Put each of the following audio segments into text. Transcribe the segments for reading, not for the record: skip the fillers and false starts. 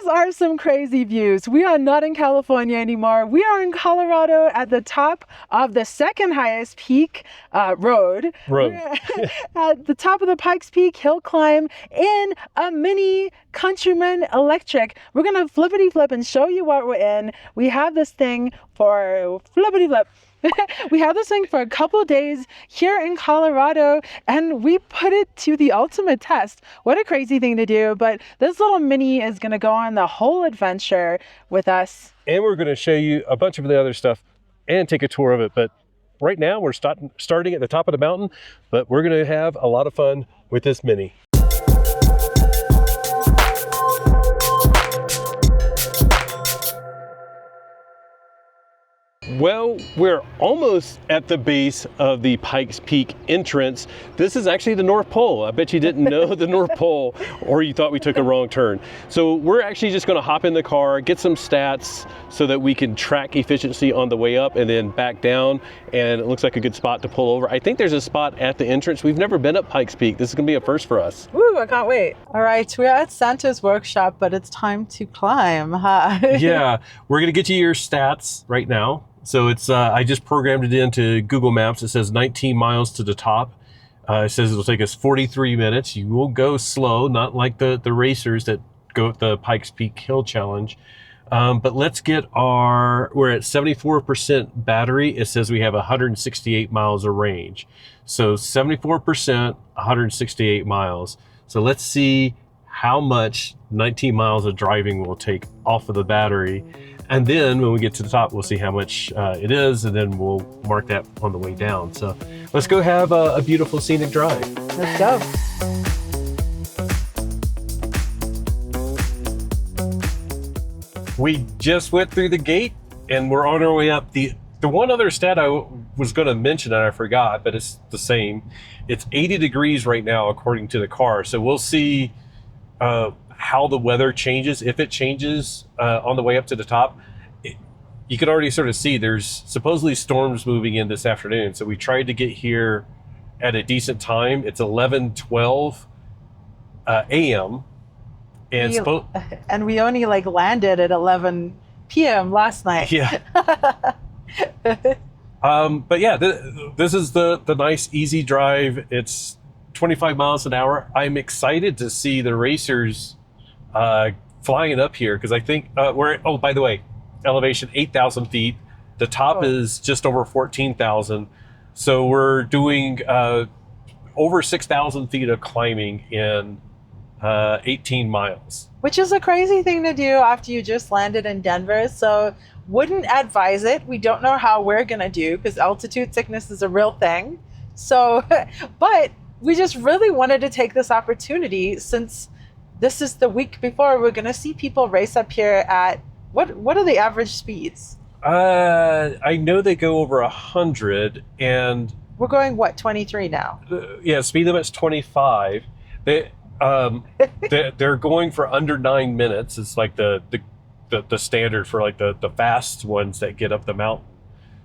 Those are some crazy views. We are not in California anymore. We are in Colorado at the top of the second highest peak road. We're at the top of the Pikes Peak hill climb in a Mini Countryman Electric. We're going to flippity flip and show you what we're in. We have this thing for flippity flip. We have this thing for a couple of days here in Colorado, and we put it to the ultimate test. What a crazy thing to do, but this little Mini is going to go on the whole adventure with us. And we're going to show you a bunch of the other stuff and take a tour of it. But right now we're starting at the top of the mountain, but we're going to have a lot of fun with this Mini. Well, we're almost at the base of the Pikes Peak entrance. This is actually the North Pole. I bet you didn't know the North Pole, or you thought we took a wrong turn. So we're actually just going to hop in the car, get some stats so that we can track efficiency on the way up and then back down. And it looks like a good spot to pull over. I think there's a spot at the entrance. We've never been up Pikes Peak. This is going to be a first for us. Woo, I can't wait. All right, we're at Santa's workshop, but it's time to climb, huh? Yeah, we're going to get you your stats right now. So it's, I just programmed it into Google Maps. It says 19 miles to the top. It says it'll take us 43 minutes. You will go slow, not like the racers that go at the Pikes Peak Hill Challenge. But let's get we're at 74% battery. It says we have 168 miles of range. So 74%, 168 miles. So let's see how much 19 miles of driving will take off of the battery. And then when we get to the top, we'll see how much it is, and then we'll mark that on the way down. So let's go have a beautiful scenic drive. Let's go. We just went through the gate and we're on our way up. The one other stat I was going to mention and I forgot, but it's the same. It's 80 degrees right now according to the car. So we'll see how the weather changes. If it changes on the way up to the top, you can already sort of see there's supposedly storms moving in this afternoon. So we tried to get here at a decent time. It's 11:12 a.m. And we only landed at 11 p.m. last night. Yeah. But yeah, this is the nice easy drive. It's 25 miles an hour. I'm excited to see the racers flying up here because I think oh, by the way, elevation 8,000 feet. The top is just over 14,000. So we're doing over 6,000 feet of climbing in 18 miles. Which is a crazy thing to do after you just landed in Denver. So wouldn't advise it. We don't know how we're going to do because altitude sickness is a real thing. So, but we just really wanted to take this opportunity since this is the week before we're going to see people race up here at, what are the average speeds? I know they go over 100 and... We're going, 23 now? Yeah, speed limit's 25. They're going for under 9 minutes. It's like the standard for the fast ones that get up the mountain.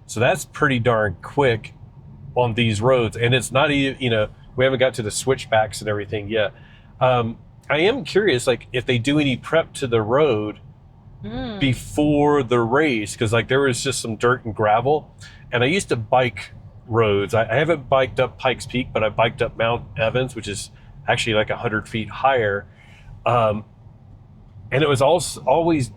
So that's pretty darn quick on these roads. And it's not even, we haven't got to the switchbacks and everything yet. I am curious, if they do any prep to the road before the race, because there was just some dirt and gravel. And I used to bike roads. I haven't biked up Pikes Peak, but I biked up Mount Evans, which is actually 100 feet higher. And it was always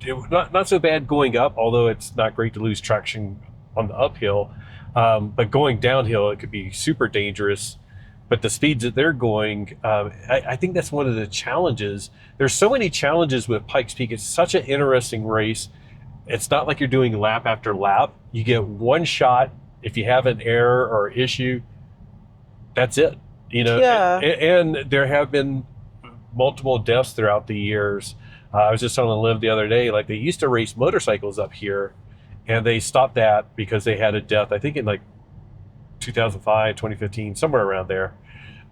not so bad going up, although it's not great to lose traction on the uphill. But going downhill, it could be super dangerous. But the speeds that they're going, I think that's one of the challenges. There's so many challenges with Pikes Peak. It's such an interesting race. It's not like you're doing lap after lap. You get one shot. If you have an error or issue, that's it. Yeah. And there have been multiple deaths throughout the years. I was just telling Liv the other day, they used to race motorcycles up here, and they stopped that because they had a death, I think in 2005, 2015, somewhere around there.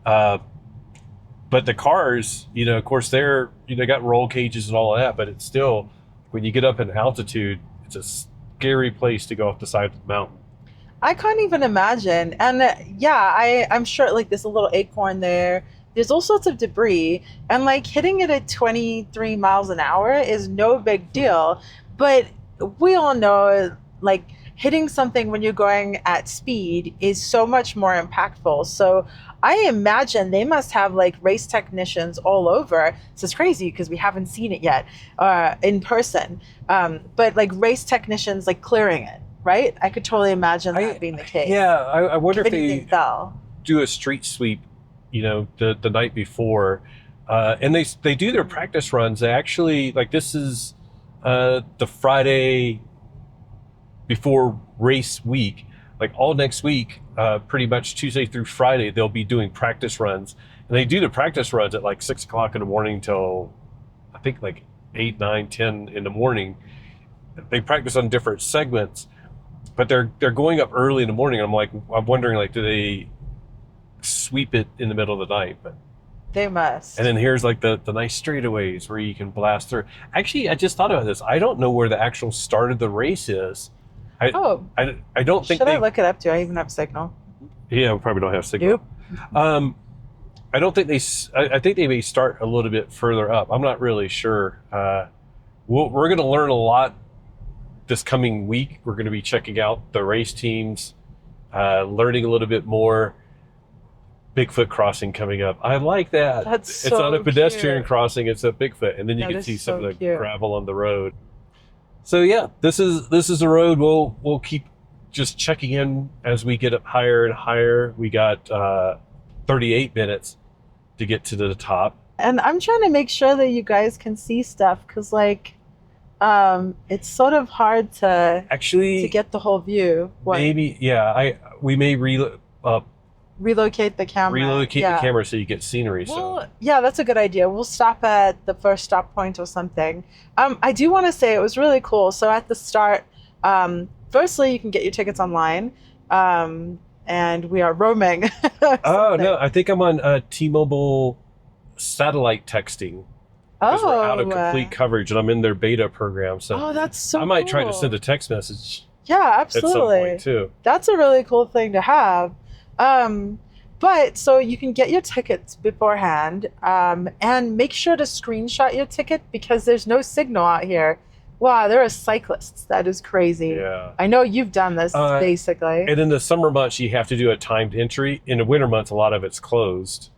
But the cars, of course, they're, got roll cages and all of that, but it's still, when you get up in altitude, it's a scary place to go off the side of the mountain. I can't even imagine. And I'm sure there's a little acorn there. there's all sorts of debris, and like hitting it at 23 miles an hour is no big deal. But we all know, like, hitting something when you're going at speed is so much more impactful. So I imagine they must have like race technicians all over. This is crazy because we haven't seen it yet in person. But like race technicians like clearing it, right? I could totally imagine that being the case. Yeah, I wonder if they fell. Do a street sweep, the night before, and they do their practice runs. They actually, like, this is the Friday before race week. Like all next week, pretty much Tuesday through Friday, they'll be doing practice runs, and they do the practice runs at like 6 o'clock in the morning till I think like 8, 9, 10 in the morning. They practice on different segments, but they're going up early in the morning. I'm wondering, like, do they sweep it in the middle of the night? But they must. And then here's like the nice straightaways where you can blast through. Actually, I just thought about this. I don't know where the actual start of the race is. I don't think. Should I look it up? Do I even have signal? Yeah, we probably don't have signal. Nope. I don't think I think they may start a little bit further up. I'm not really sure. We're going to learn a lot this coming week. We're going to be checking out the race teams, learning a little bit more. Bigfoot crossing coming up. I like that. It's not a pedestrian cute. crossing, it's a Bigfoot. And then you can see some of the cute. gravel on the road. So yeah, this is the road. We'll keep just checking in as we get up higher and higher. We got 38 minutes to get to the top. And I'm trying to make sure that you guys can see stuff, because like it's sort of hard to get the whole view. Maybe, yeah. We may relocate the camera. The camera so you get scenery. Well, yeah, that's a good idea. We'll stop at the first stop point or something. I do want to say it was really cool. So at the start, firstly, you can get your tickets online, and we are roaming. Oh, no, I think I'm on T-Mobile satellite texting. Because we're out of complete coverage, and I'm in their beta program. So that's so I might cool. try to send a text message. Yeah, absolutely. At some point too. That's a really cool thing to have. But so you can get your tickets beforehand, and make sure to screenshot your ticket, because there's no signal out here. Wow, there are cyclists. That is crazy. Yeah. I know you've done this basically. And in the summer months, you have to do a timed entry. In the winter months, a lot of it's closed.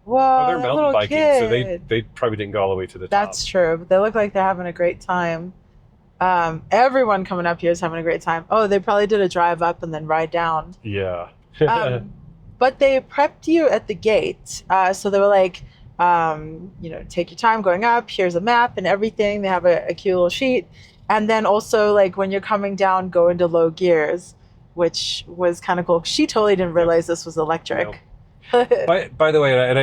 Well, they're mountain biking, kid. so they probably didn't go all the way to the top. That's true. But they look like they're having a great time. Everyone coming up here is having a great time. Oh, they probably did a drive up and then ride down. Yeah. But they prepped you at the gate. So they were like, take your time going up. Here's a map and everything. They have a cute little sheet. And then also, like, when you're coming down, go into low gears, which was kind of cool. She totally didn't realize this was electric. No. By the way, and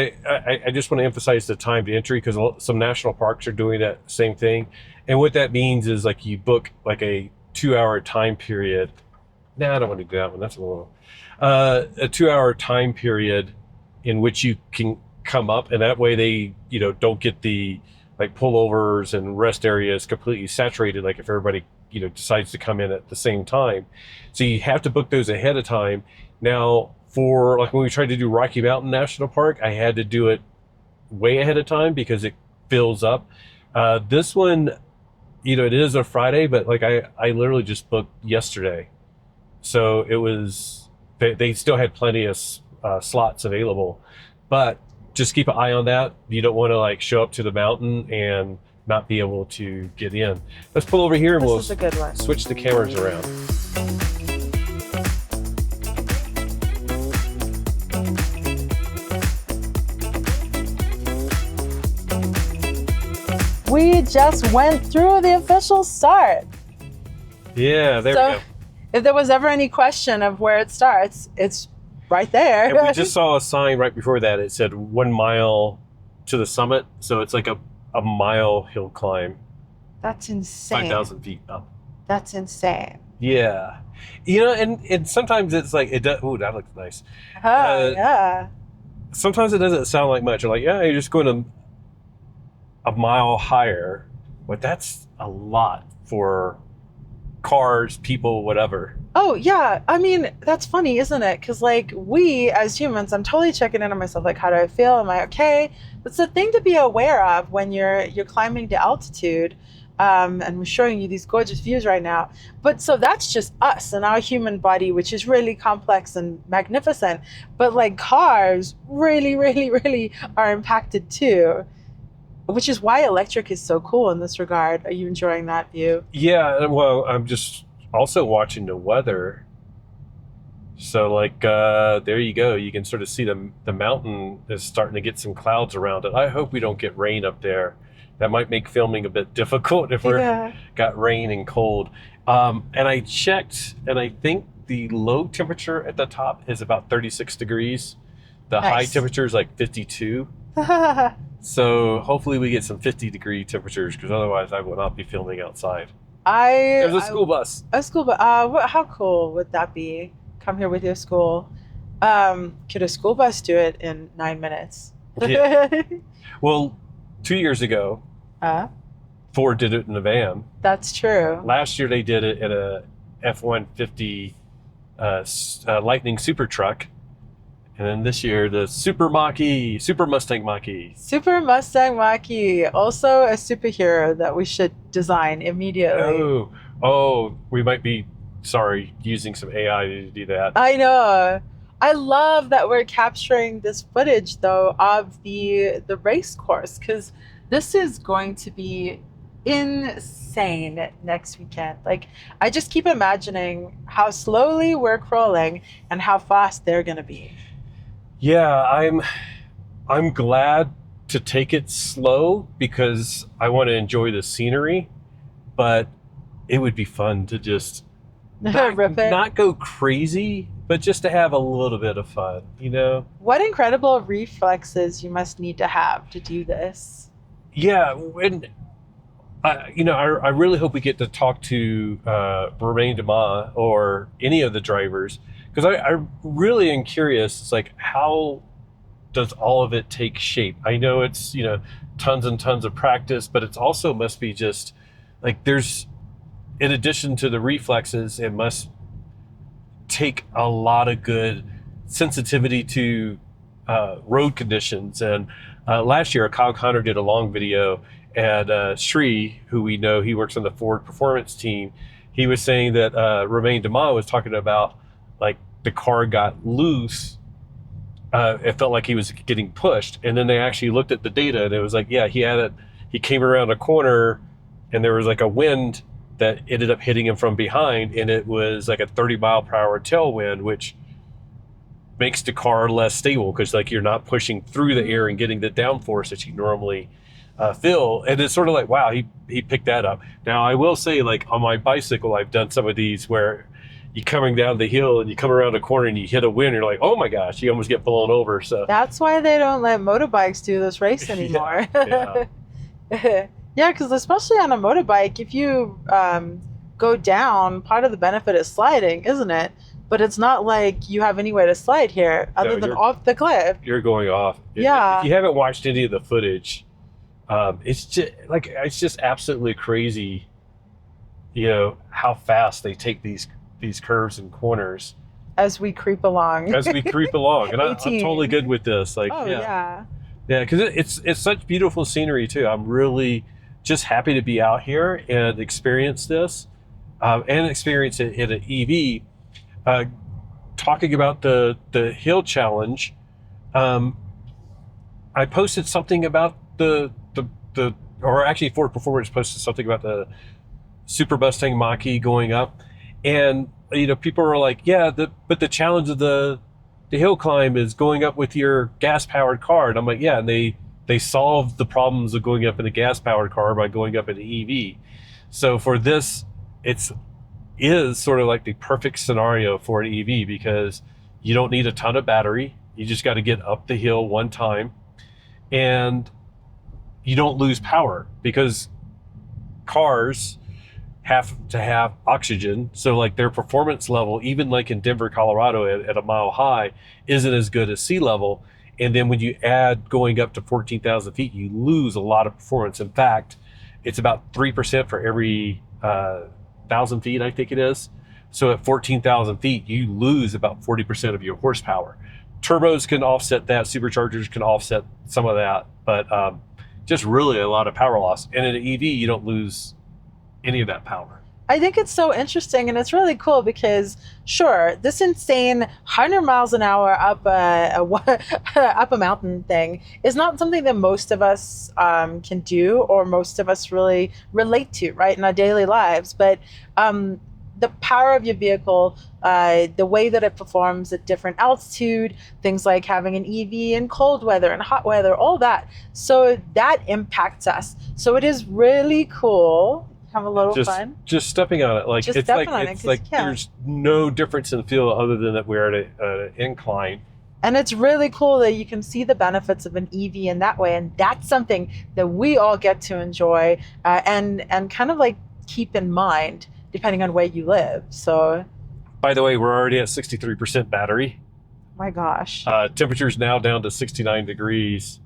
I just want to emphasize the timed entry, because some national parks are doing that same thing. And what that means is, like, you book like a 2-hour time period. No, I don't want to do that one. That's a little... a 2-hour time period in which you can come up, and that way they don't get the like pullovers and rest areas completely saturated, like if everybody decides to come in at the same time. So you have to book those ahead of time. Now, for like when we tried to do Rocky Mountain National Park, I had to do it way ahead of time because it fills up. This one, it is a Friday, but like I literally just booked yesterday, so it was they still had plenty of slots available. But just keep an eye on that. You don't want to like show up to the mountain and not be able to get in. Let's pull over here and we'll switch the cameras around. We just went through the official start. Yeah, there we go. If there was ever any question of where it starts, it's right there. And we just saw a sign right before that. It said 1 mile to the summit. So it's like a mile hill climb. That's insane. 5,000 feet up. That's insane. Yeah. And sometimes it's like, it does. Ooh, that looks nice. Yeah. Sometimes it doesn't sound like much. You're like, yeah, you're just going a mile higher. But that's a lot for cars, people, whatever. Oh, yeah. I mean, that's funny, isn't it? Because, like, we as humans, I'm totally checking in on myself. Like, how do I feel? Am I okay? That's the thing to be aware of when you're climbing to altitude. And we're showing you these gorgeous views right now. But so that's just us and our human body, which is really complex and magnificent. But like cars really, really, really are impacted too, which is why electric is so cool in this regard. Are you enjoying that view? Yeah, well, I'm just also watching the weather. So like there you go. You can sort of see the mountain is starting to get some clouds around it. I hope we don't get rain up there. That might make filming a bit difficult if we're got rain and cold. And I checked, and I think the low temperature at the top is about 36 degrees. The high temperature is like 52. So hopefully we get some 50-degree temperatures, because otherwise I will not be filming outside. There's a school bus. A school bus. How cool would that be? Come here with your school. Could a school bus do it in 9 minutes? Yeah. Well, 2 years ago, Ford did it in a van. That's true. Last year they did it in a F-150 Lightning super truck. And then this year, the Super Mach-E, Super Mustang Mach-E. Super Mustang Mach-E, also a superhero that we should design immediately. Oh, we might be, using some AI to do that. I know. I love that we're capturing this footage, though, of the race course, because this is going to be insane next weekend. Like, I just keep imagining how slowly we're crawling and how fast they're going to be. Yeah, I'm glad to take it slow because I want to enjoy the scenery, but it would be fun to just not go crazy, but just to have a little bit of fun, you know? What incredible reflexes you must need to have to do this. Yeah, and I really hope we get to talk to Romain Dumas or any of the drivers, because I really am curious. It's like, how does all of it take shape? I know it's, tons and tons of practice, but it's also must be just like there's, in addition to the reflexes, it must take a lot of good sensitivity to road conditions. And last year, Kyle Connor did a long video, and Sri, who we know, he works on the Ford Performance team, he was saying that Romain Dumas was talking about, like, the car got loose. It felt like he was getting pushed. And then they actually looked at the data, and it was like, yeah, he came around a corner, and there was like a wind that ended up hitting him from behind, and it was like a 30-mile-per-hour tailwind, which makes the car less stable because, like, you're not pushing through the air and getting the downforce that you normally feel. And it's sort of like, wow, he picked that up. Now, I will say, like, on my bicycle, I've done some of these where you're coming down the hill and you come around a corner and you hit a wind, and you're like, oh my gosh, you almost get blown over. So that's why they don't let motorbikes do this race anymore. Yeah, because especially on a motorbike, if you go down, part of the benefit is sliding, isn't it? But it's not like you have anywhere to slide here other than off the cliff. You're going off. Yeah. If you haven't watched any of the footage, it's just absolutely crazy, how fast they take these curves and corners as we creep along. And I'm totally good with this. Like, yeah, because it's such beautiful scenery too. I'm really just happy to be out here and experience this, and experience it in an EV. Talking about the hill challenge, I posted something about or actually Ford Performance posted something about the Super Mustang Mach-E going up, and people were like, yeah, but the challenge of the hill climb is going up with your gas powered car, and I'm like, yeah, and they solved the problems of going up in a gas powered car by going up in an EV. So for this, is sort of like the perfect scenario for an EV, because you don't need a ton of battery. You just got to get up the hill one time, and you don't lose power because cars have to have oxygen. So like their performance level, even like in Denver, Colorado at a mile high, isn't as good as sea level. And then when you add going up to 14,000 feet, you lose a lot of performance. In fact, it's about 3% for every 1,000 feet, I think it is. So at 14,000 feet, you lose about 40% of your horsepower. Turbos can offset that. Superchargers can offset some of that, but just really a lot of power loss. And in an EV, you don't lose any of that power. I think it's so interesting, and it's really cool because, sure, this insane 100 miles an hour up up a mountain thing is not something that most of us can do, or most of us really relate to, right, in our daily lives. But the power of your vehicle, the way that it performs at different altitude, things like having an EV in cold weather and hot weather, all that. So that impacts us. So it is really cool. Have a little fun. Just stepping on it, like it's like there's no difference in feel other than that we're at an incline. And it's really cool that you can see the benefits of an EV in that way, and that's something that we all get to enjoy and kind of like keep in mind depending on where you live. So, by the way, we're already at 63% battery. My gosh. Temperature's now down to 69 degrees,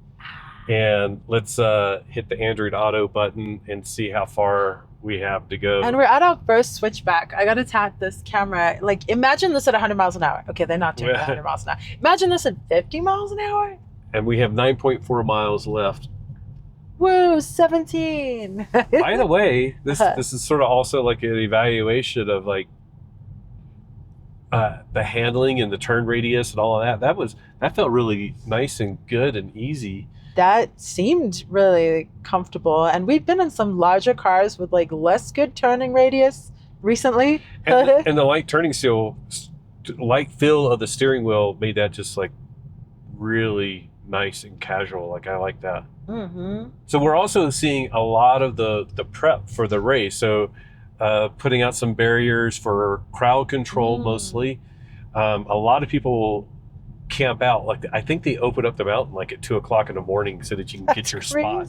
and let's hit the Android Auto button and see how far we have to go. And we're at our first switchback. I gotta tap this camera. Like, imagine this at 100 miles an hour. Okay, they're not doing 100 miles an hour. Imagine this at 50 miles an hour. And we have 9.4 miles left. Woo, 17. By the way, this is sort of also like an evaluation of like the handling and the turn radius and all of that. That felt really nice and good and easy. That seemed really comfortable, and we've been in some larger cars with like less good turning radius recently. And the light turning light feel of the steering wheel made that just like really nice and casual. Like I like that. Mm-hmm. So we're also seeing a lot of the prep for the race. So putting out some barriers for crowd control mostly. A lot of people camp out. Like I think they open up the mountain like at 2:00 in the morning so that you can get your spot.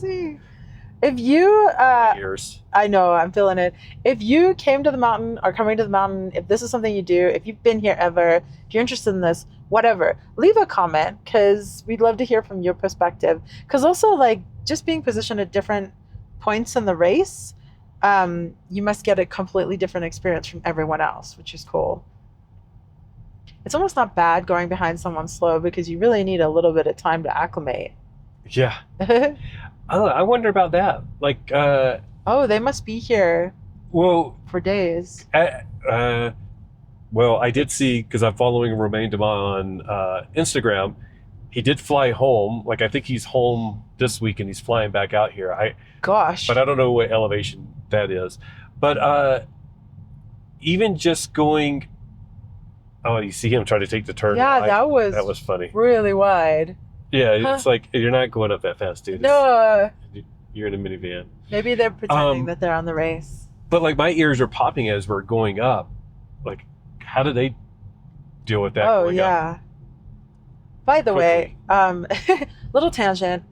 If you I know, I'm feeling it. If you came to the mountain or coming to the mountain, if this is something you do, if you've been here ever, if you're interested in this, whatever, leave a comment, because we'd love to hear from your perspective. Because also, like, just being positioned at different points in the race, you must get a completely different experience from everyone else, which is cool. It's almost not bad going behind someone slow, because you really need a little bit of time to acclimate. Yeah. I wonder about that. Like, oh, they must be here. Well, for days. Well, I did see, because I'm following Romain Dumas on Instagram. He did fly home. Like, I think he's home this week and he's flying back out here. Gosh. But I don't know what elevation that is. But even just going. Oh, you see him try to take the turn. Yeah, that was funny. Really wide. Yeah, it's like, you're not going up that fast, dude. No. You're in a minivan. Maybe they're pretending that they're on the race. But like, my ears are popping as we're going up. Like, how do they deal with that? Oh, yeah. By the way, little tangent.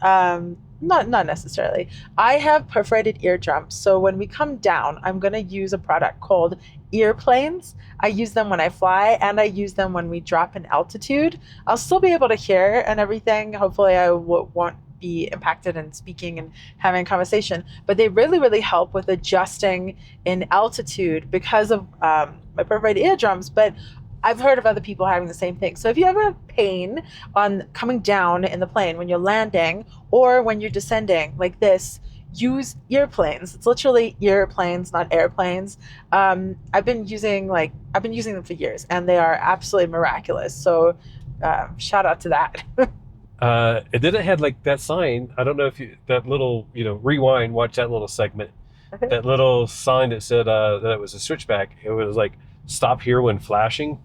Not necessarily. I have perforated eardrums, so when we come down, I'm going to use a product called earplanes. I use them when I fly, and I use them when we drop in altitude. I'll still be able to hear and everything. Hopefully I won't be impacted in speaking and having a conversation, but they really, really help with adjusting in altitude because of my perforated eardrums. But I've heard of other people having the same thing. So if you ever have pain on coming down in the plane when you're landing or when you're descending like this, use earplanes. It's literally earplanes, not airplanes. I've been using them for years, and they are absolutely miraculous. So shout out to that. And then it had like that sign. I don't know if that little, rewind, watch that little segment. That little sign that said that it was a switchback. It was like, stop here when flashing.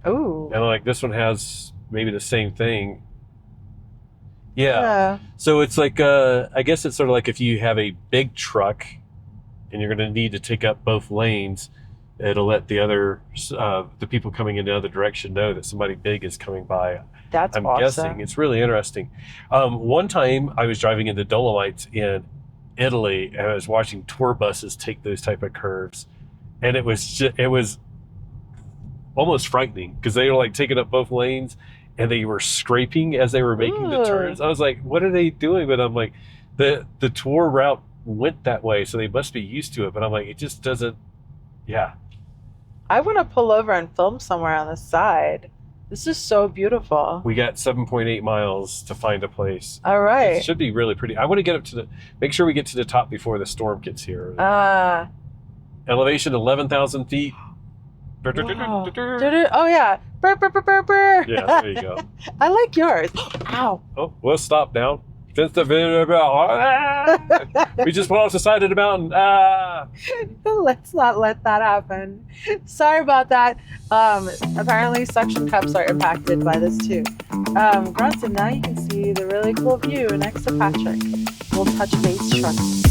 Oh. And like, this one has maybe the same thing. Yeah. So it's like, I guess it's sort of like if you have a big truck and you're going to need to take up both lanes, it'll let the people coming in the other direction know that somebody big is coming by. That's I'm awesome. guessing. It's really interesting. One time I was driving in the Dolomites in Italy, and I was watching tour buses take those type of curves. And it was almost frightening, because they were like taking up both lanes and they were scraping as they were making the turns. I was like, what are they doing? But I'm like, the tour route went that way, so they must be used to it. But I'm like, it just doesn't. Yeah. I want to pull over and film somewhere on the side. This is so beautiful. We got 7.8 miles to find a place. All right. It should be really pretty. I want to get up to make sure we get to the top before the storm gets here. Elevation 11,000 feet. Wow. Oh yeah. Burr, burr, burr, burr, burr. Yeah, there you go. I like yours. Ow. Oh, we'll stop now. Since the video we just went off the side of the mountain. Let's not let that happen. Sorry about that. Apparently suction cups are impacted by this too. Granted, now you can see the really cool view next to Patrick. We'll touch base shortly.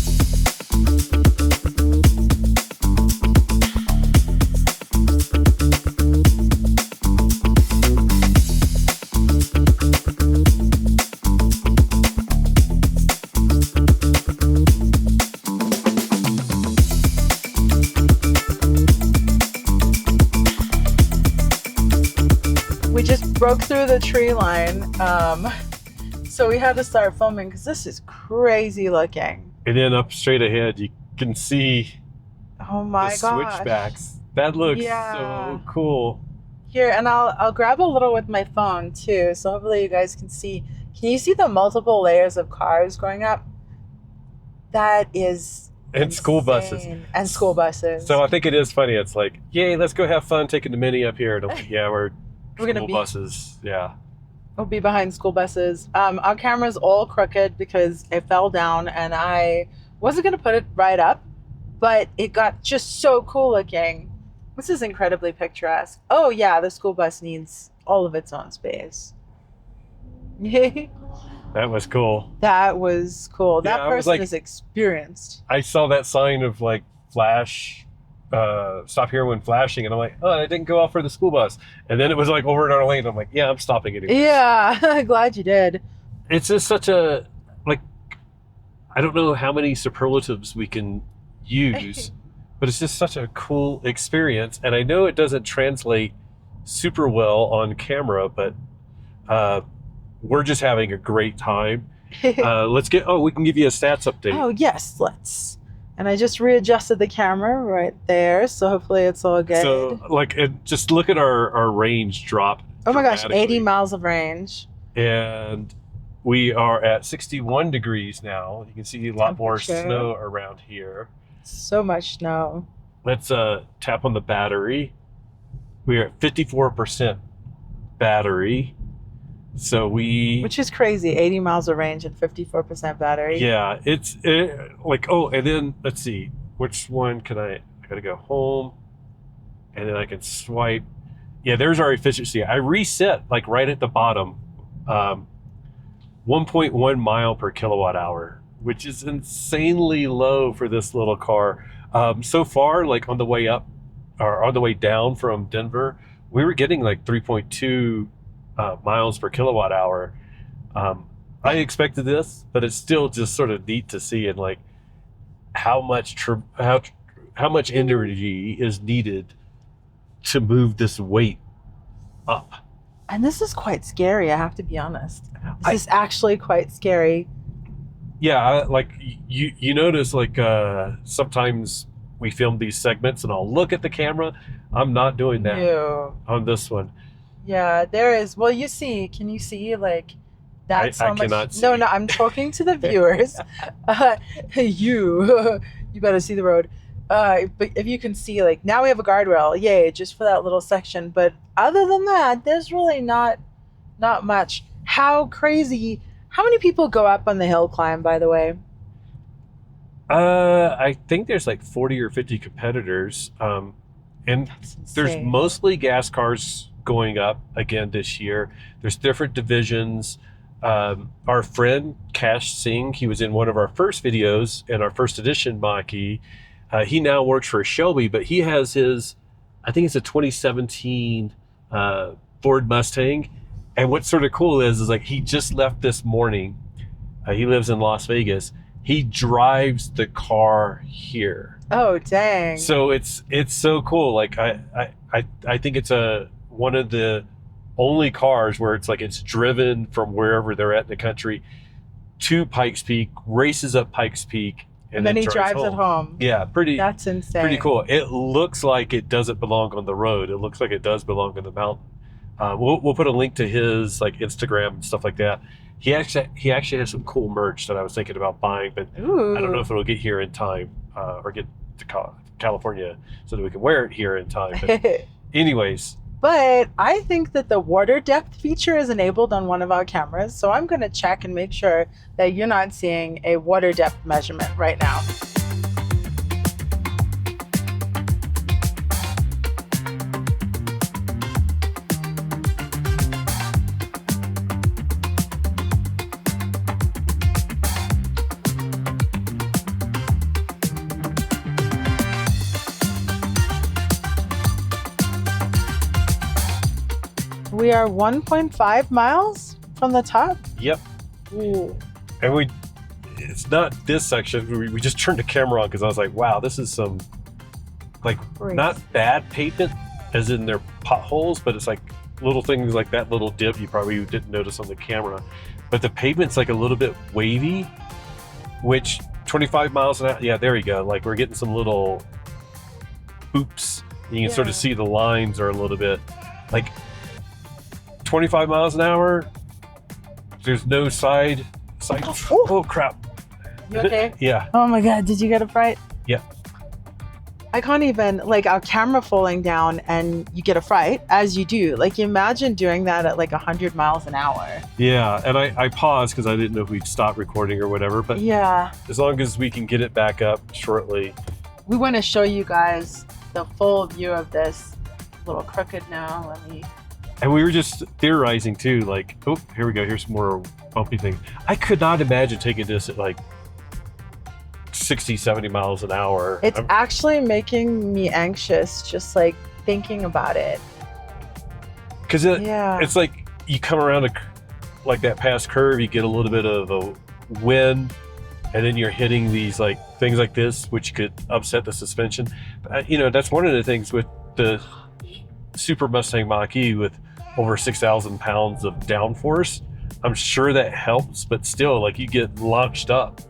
We just broke through the tree line, so we had to start filming because this is crazy looking. And then up straight ahead, you can see the switchbacks. That looks so cool. Here, and I'll grab a little with my phone too, so hopefully you guys can see. Can you see the multiple layers of cars going up? That is And insane. school buses. And school buses. So I think it is funny. It's like, yay, let's go have fun taking the Mini up here. And I'm like, yeah, we're gonna school be buses. Yeah. We'll be behind school buses. Our camera's all crooked because it fell down and I wasn't gonna put it right up, but it got just so cool looking. This is incredibly picturesque. Oh yeah, the school bus needs all of its own space. That was cool. That was cool. Yeah, that person like, is experienced. I saw that sign of like flash, stop here when flashing, and I'm like, oh, I didn't go off for the school bus. And then it was like over in our lane. I'm like, yeah, I'm stopping anyway. Yeah, glad you did. It's just such a, like, I don't know how many superlatives we can use, but it's just such a cool experience. And I know it doesn't translate super well on camera, but we're just having a great time. We can give you a stats update. Oh, yes, let's. And I just readjusted the camera right there, so hopefully it's all good. So, just look at our range drop. Oh my gosh, 80 miles of range. And we are at 61 degrees now. You can see a lot more snow around here. So much snow. Let's tap on the battery. We are at 54% battery. So which is crazy, 80 miles of range and 54% battery. Yeah, and then let's see, which one can I gotta go home and then I can swipe. Yeah, there's our efficiency. I reset like right at the bottom, 1.1 mile per kilowatt hour, which is insanely low for this little car. So far, like on the way up or on the way down from Denver, we were getting like 3.2 miles per kilowatt hour. I expected this, but it's still just sort of neat to see and like how much energy is needed to move this weight up. And this is quite scary, I have to be honest. This is actually quite scary. Yeah, like you notice like sometimes we film these segments and I'll look at the camera. I'm not doing that on this one. Yeah, there is. Well, you see, can you see like that's how much? Cannot see. No, I'm talking to the viewers. You better see the road. But if you can see, like now we have a guardrail, yay, just for that little section. But other than that, there's really not much. How crazy? How many people go up on the hill climb, by the way? I think there's like 40 or 50 competitors, and there's mostly gas cars going up again this year. There's different divisions. Our friend Cash Singh, he was in one of our first videos in our first edition Mach-E. He now works for Shelby, but he has his, I think it's a 2017 Ford Mustang. And what's sort of cool is like he just left this morning. He lives in Las Vegas. He drives the car here. Oh, dang. So it's so cool. Like I think it's one of the only cars where it's like it's driven from wherever they're at in the country to Pikes Peak, races up Pikes Peak, And then he drives it home. Yeah, That's insane. Pretty cool. It looks like it doesn't belong on the road. It looks like it does belong on the mountain. We'll put a link to his like Instagram and stuff like that. He actually has some cool merch that I was thinking about buying, but Ooh. I don't know if it'll get here in time or get to California so that we can wear it here in time. But anyways. But I think that the water depth feature is enabled on one of our cameras, so I'm going to check and make sure that you're not seeing a water depth measurement right now. We are 1.5 miles from the top. Yep. Ooh. And it's not this section. We just turned the camera on because I was like, wow, this is some like not bad pavement as in their potholes, but it's like little things like that little dip you probably didn't notice on the camera. But the pavement's like a little bit wavy, which 25 miles an hour. Yeah, there you go. Like we're getting some little oops. You can sort of see the lines are a little bit like 25 miles an hour. There's no side. Oh crap. You okay? Yeah. Oh my God, did you get a fright? Yeah. I can't even, like our camera falling down and you get a fright as you do. Like imagine doing that at like 100 miles an hour. Yeah, and I paused because I didn't know if we'd stop recording or whatever, but yeah, as long as we can get it back up shortly. We want to show you guys the full view of this. A little crooked now, let me. And we were just theorizing too, like, oh, here we go, here's some more bumpy things. I could not imagine taking this at like 60, 70 miles an hour. It's actually making me anxious just like thinking about it. Because it's like you come around like that past curve, you get a little bit of a wind, and then you're hitting these like things like this, which could upset the suspension. That's one of the things with the Super Mustang Mach-E with over 6,000 pounds of downforce. I'm sure that helps, but still, like you get launched up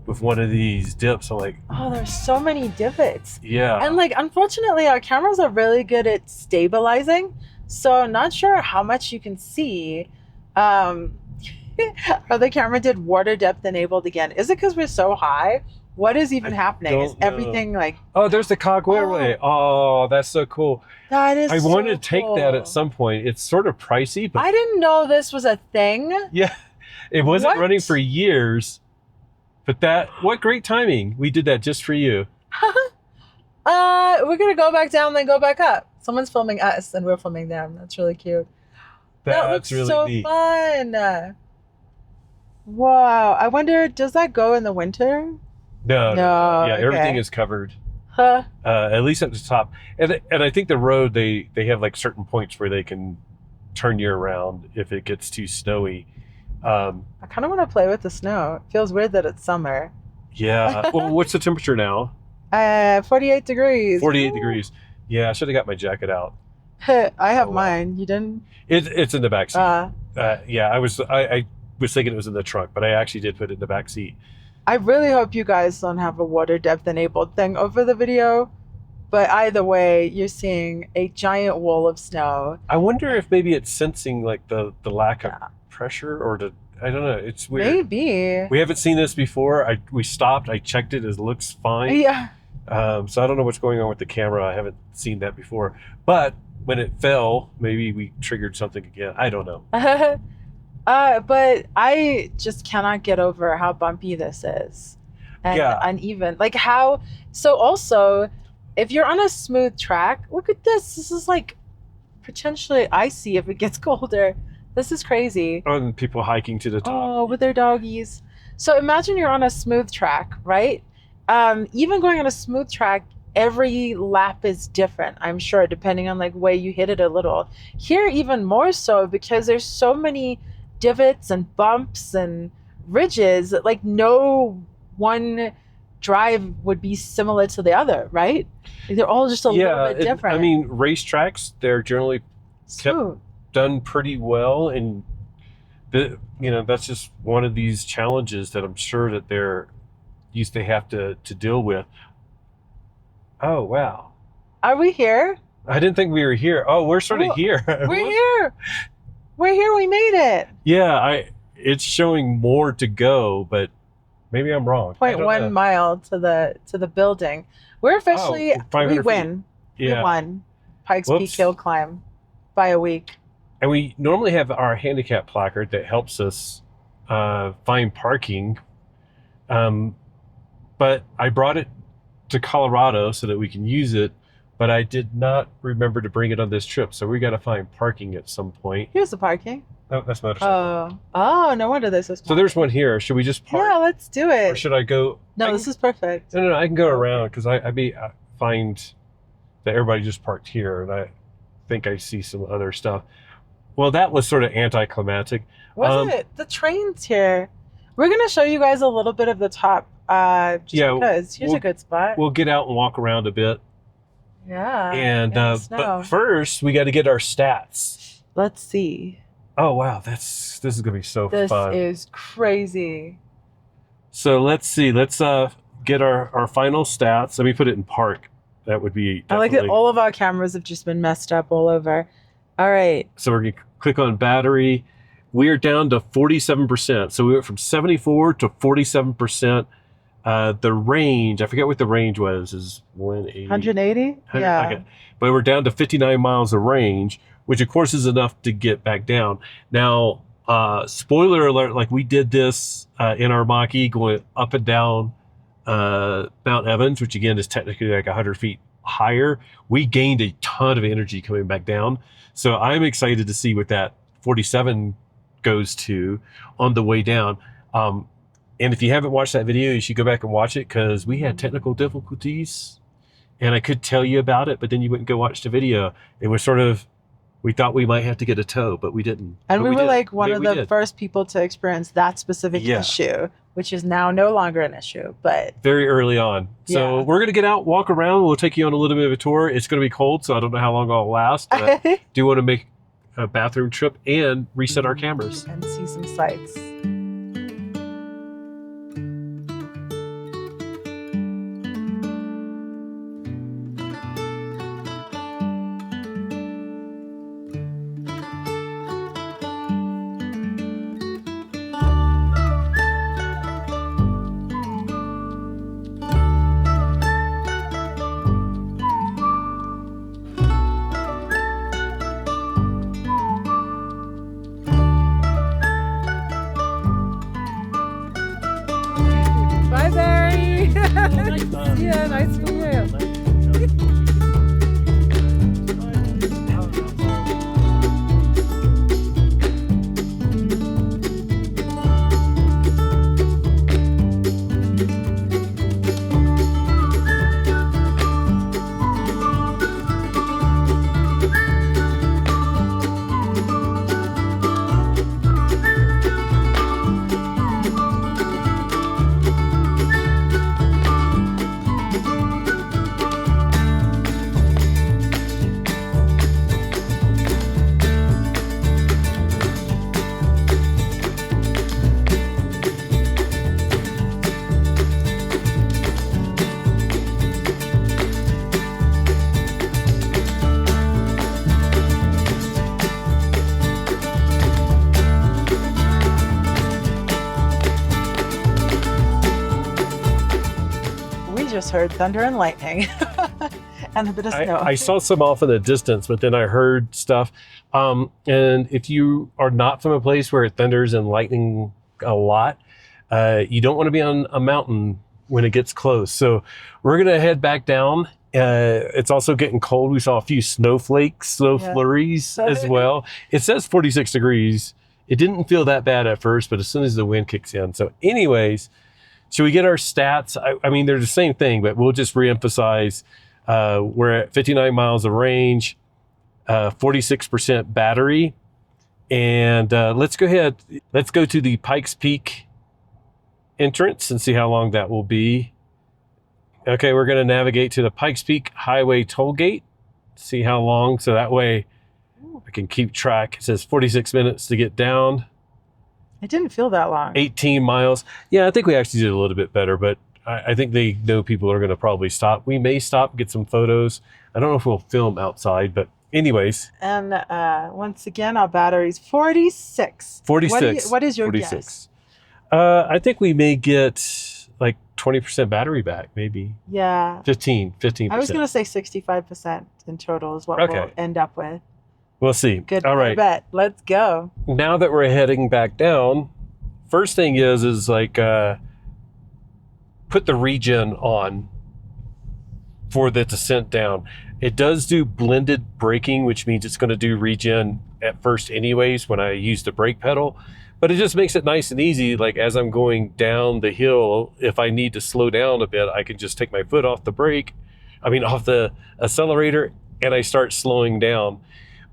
with one of these dips. I'm like, oh, there's so many divots. Yeah. And like, unfortunately, our cameras are really good at stabilizing. So I'm not sure how much you can see. Or the camera did water depth enabled again. Is it because we're so high? What is even happening? Is everything like... Oh, there's the cogwheel. Oh, that's so cool. That is I wanted so to take cool. that at some point. It's sort of pricey, but... I didn't know this was a thing. Yeah. It wasn't running for years, but what great timing. We did that just for you. We're going to go back down, then go back up. Someone's filming us and we're filming them. That's really cute. That looks really so neat. Fun. Wow. I wonder, does that go in the winter? No. Yeah, okay. Everything is covered. Huh? At least at the top. And I think the road, they have like certain points where they can turn you around if it gets too snowy. I kind of want to play with the snow. It feels weird that it's summer. Yeah. Well, what's the temperature now? 48 degrees. 48 degrees. Yeah, I should have got my jacket out. I have mine. You didn't? It's in the back seat. Yeah, I was thinking it was in the trunk, but I actually did put it in the back seat. I really hope you guys don't have a water depth enabled thing over the video, but either way, you're seeing a giant wall of snow. I wonder if maybe it's sensing like the lack of pressure or I don't know. It's weird. Maybe. We haven't seen this before. We stopped. I checked it. It looks fine. Yeah. So I don't know what's going on with the camera. I haven't seen that before. But when it fell, maybe we triggered something again. I don't know. But I just cannot get over how bumpy this is. And uneven. Like how, so also, if you're on a smooth track, look at this. This is like potentially icy if it gets colder. This is crazy. And people hiking to the top. Oh, with their doggies. So imagine you're on a smooth track, right? Even going on a smooth track, every lap is different, I'm sure, depending on like way you hit it a little. Here, even more so, because there's so many divots and bumps and ridges that like no one drive would be similar to the other, right? Like, they're all just a little bit different. I mean, racetracks, they're generally done pretty well, and that's just one of these challenges that I'm sure that they're used to have to deal with. Oh, wow. Are we here? I didn't think we were here. Oh, we're sort of here. We're here. We're here. We made it. Yeah, it's showing more to go, but maybe I'm wrong. 0.1 mile to the building. We're officially, we win. Yeah. We won Pikes Peak Hill Climb by a week. And we normally have our handicap placard that helps us find parking. But I brought it to Colorado so that we can use it, but I did not remember to bring it on this trip. So we got to find parking at some point. Here's the parking. Oh, that's motorcycle. Oh, no wonder this is So there's one here. Should we just park? Yeah, let's do it. Or should I go? No, this is perfect. No, I can go around because I find that everybody just parked here, and I think I see some other stuff. Well, that was sort of anticlimactic. Was it? The train's here. We're going to show you guys a little bit of the top because here's a good spot. We'll get out and walk around a bit. Yeah. And but first, we got to get our stats. Let's see. Oh, wow. This is going to be so fun. This is crazy. So let's see. Let's get our final stats. Let me put it in park. That would be definitely... I like that all of our cameras have just been messed up all over. All right. So we're going to click on battery. We are down to 47%. So we went from 74 to 47%. The range, I forget what the range was, is 180? 180? Yeah. Okay. But we're down to 59 miles of range, which of course is enough to get back down. Now, spoiler alert, like we did this in our Mach-E going up and down Mount Evans, which again is technically like 100 feet higher. We gained a ton of energy coming back down. So I'm excited to see what that 47 goes to on the way down. And if you haven't watched that video, you should go back and watch it because we had technical difficulties and I could tell you about it, but then you wouldn't go watch the video. It was sort of, we thought we might have to get a tow, but we didn't. And we were like one of the first people to experience that specific issue, which is now no longer an issue, but very early on. So we're going to get out, walk around. We'll take you on a little bit of a tour. It's going to be cold, so I don't know how long I'll last, but I do want to make a bathroom trip and reset our cameras. And see some sights. Bye, Barry. Yeah, nice to meet you. Just heard thunder and lightning and a bit of snow. I saw some off in the distance, but then I heard stuff. And if you are not from a place where it thunders and lightning a lot, you don't want to be on a mountain when it gets close. So we're going to head back down. It's also getting cold. We saw a few snow flurries as well. It says 46 degrees. It didn't feel that bad at first, but as soon as the wind kicks in. So anyways, should we get our stats? I mean, they're the same thing, but we'll just reemphasize. We're at 59 miles of range, 46% battery. And let's go ahead. Let's go to the Pikes Peak entrance and see how long that will be. Okay, we're going to navigate to the Pikes Peak Highway toll gate. See how long, so that way I can keep track. It says 46 minutes to get down. It didn't feel that long. 18 miles. Yeah, I think we actually did a little bit better, but I think they know people are going to probably stop. We may stop, get some photos. I don't know if we'll film outside, but anyways. And once again, our battery's 46. 46. What is your 46. guess? I think we may get like 20% battery back, maybe. Yeah. 15%. I was going to say 65% in total is what we'll end up with. We'll see. Good All right. bet. Let's go. Now that we're heading back down, first thing is like put the regen on for the descent down. It does do blended braking, which means it's going to do regen at first anyways when I use the brake pedal. But it just makes it nice and easy. Like as I'm going down the hill, if I need to slow down a bit, I can just take my foot off the accelerator, and I start slowing down.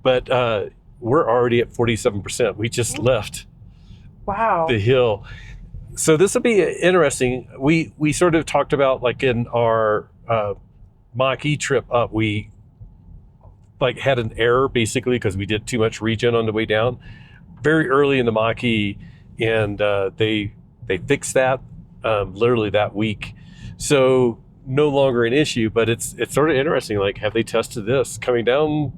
But we're already at 47%. We just left the hill. So this will be interesting. We sort of talked about, like in our Mach-E trip up, we like had an error basically because we did too much regen on the way down very early in the Mach-E, and they fixed that literally that week. So no longer an issue, but it's sort of interesting. Like, have they tested this coming down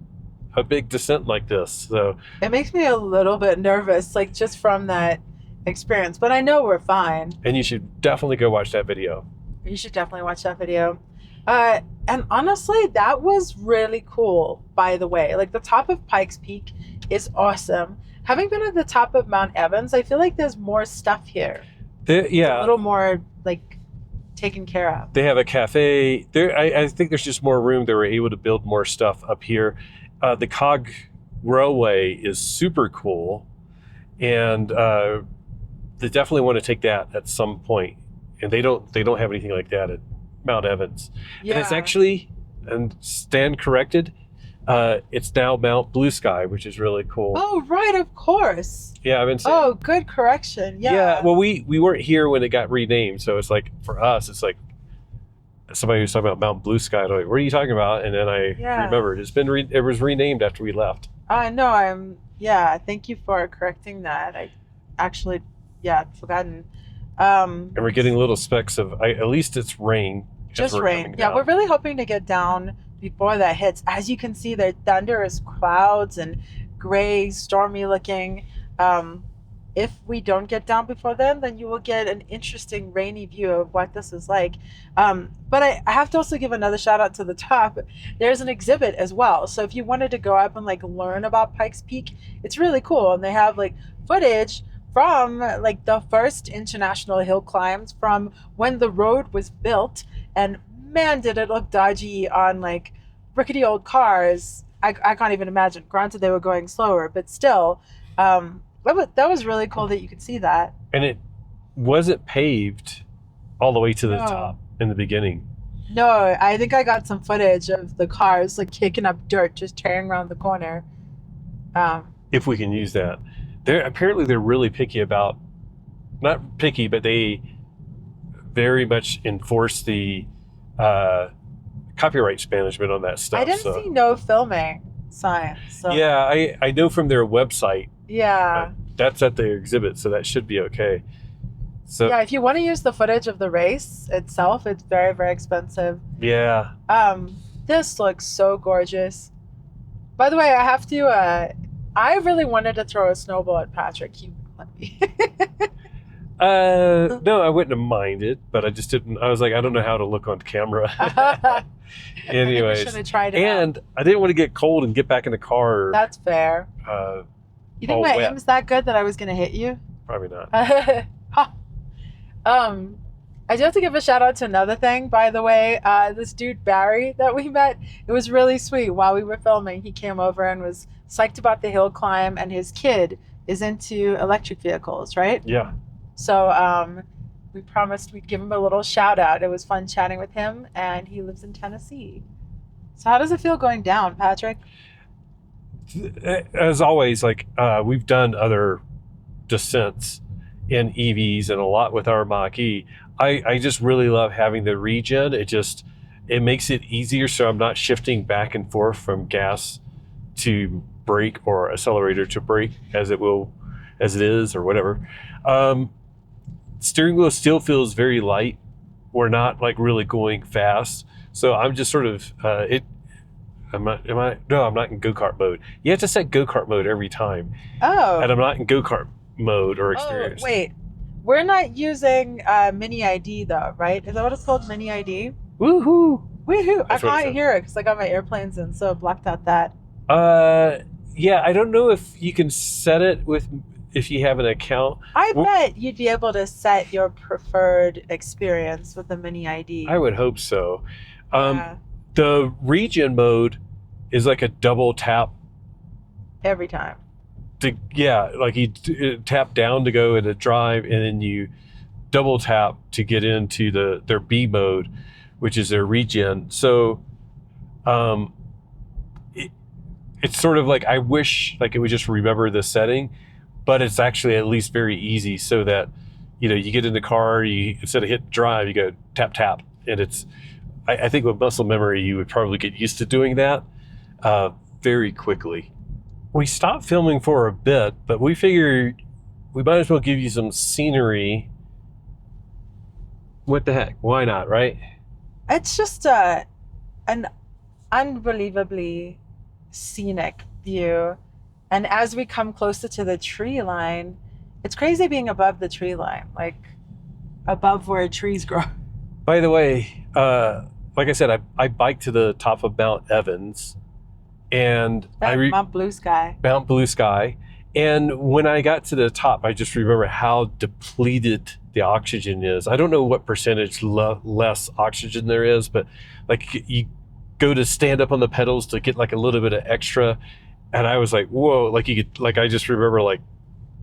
a big descent like this? So it makes me a little bit nervous, like just from that experience, but I know we're fine. And you should definitely go watch that video. You should definitely watch that video. And honestly, that was really cool, by the way. Like the top of Pikes Peak is awesome. Having been at the top of Mount Evans, I feel like there's more stuff here. It's a little more like taken care of. They have a cafe there. I think there's just more room. They were able to build more stuff up here. The cog railway is super cool, and they definitely want to take that at some point. And they don't have anything like that at Mount Evans. Yeah. And it's actually, and stand corrected, it's now Mount Blue Sky, which is really cool. Oh, right, of course. Yeah, I've been saying. Oh, good correction. Yeah. Yeah, well, we weren't here when it got renamed, so it's like, for us, it's like somebody was talking about Mount Blue Sky. I'm like, what are you talking about? And then I remembered it was renamed after we left. No, thank you for correcting that. I actually, I'd forgotten. And we're getting little specks of, at least it's rain. Just rain. Yeah, we're really hoping to get down before that hits. As you can see, the thunder is clouds and gray, stormy looking. If we don't get down before then you will get an interesting rainy view of what this is like. But I have to also give another shout out to the top. There's an exhibit as well. So if you wanted to go up and like learn about Pikes Peak, it's really cool. And they have like footage from like the first international hill climbs from when the road was built. And man, did it look dodgy on like rickety old cars. I can't even imagine. Granted, they were going slower, but still, that was really cool that you could see that. And it wasn't paved all the way to the top in the beginning. No, I think I got some footage of the cars like kicking up dirt, just tearing around the corner. If we can use that. They're really picky about, not picky, but they very much enforce the copyright management on that stuff. I didn't see no filming signs. So. Yeah, I know from their website. Yeah. That's at their exhibit, so that should be okay. So yeah, if you want to use the footage of the race itself, it's very, very expensive. Yeah. This looks so gorgeous. By the way, I have to. I really wanted to throw a snowball at Patrick. He wouldn't let me. No, I wouldn't have minded, but I just didn't. I was like, I don't know how to look on camera. Anyways, should have tried it and out. I didn't want to get cold and get back in the car. That's fair. You think my aim's that good that I was going to hit you? Probably not. I do have to give a shout out to another thing, by the way. This dude, Barry, that we met, it was really sweet. While we were filming, he came over and was psyched about the hill climb, and his kid is into electric vehicles, right? Yeah. So we promised we'd give him a little shout out. It was fun chatting with him, and he lives in Tennessee. So how does it feel going down, Patrick? As always, like we've done other descents in EVs and a lot with our Mach-E. I just really love having the regen. It makes it easier, so I'm not shifting back and forth from gas to brake or accelerator to brake as it is or whatever. Steering wheel still feels very light, we're not like really going fast. So I'm just sort of I'm not in go-kart mode. You have to set go-kart mode every time. Oh. And I'm not in go-kart mode or experience. Oh, wait. We're not using Mini ID though, right? Is that what it's called? Mini ID? Woohoo! Woohoo! That's I what it can't said. hear it because I got my airplanes in, so it blocked out that. Yeah, I don't know if you can set it if you have an account. I bet you'd be able to set your preferred experience with the Mini ID. I would hope so. Yeah. The regen mode is like a double tap. Every time. Like you tap down to go into drive, and then you double tap to get into their B mode, which is their regen. So, it's sort of like I wish like it would just remember the setting, but it's actually at least very easy so that you get in the car, you instead of hit drive, you go tap tap, and it's. I think with muscle memory, you would probably get used to doing that very quickly. We stopped filming for a bit, but we figured we might as well give you some scenery. What the heck? Why not, right? It's just an unbelievably scenic view. And as we come closer to the tree line, it's crazy being above the tree line, above where trees grow. By the way, like I said, I biked to the top of Mount Evans, and Mount Blue Sky. Mount Blue Sky. And when I got to the top, I just remember how depleted the oxygen is. I don't know what percentage less oxygen there is, but like you go to stand up on the pedals to get like a little bit of extra. And I was like, whoa, I just remember like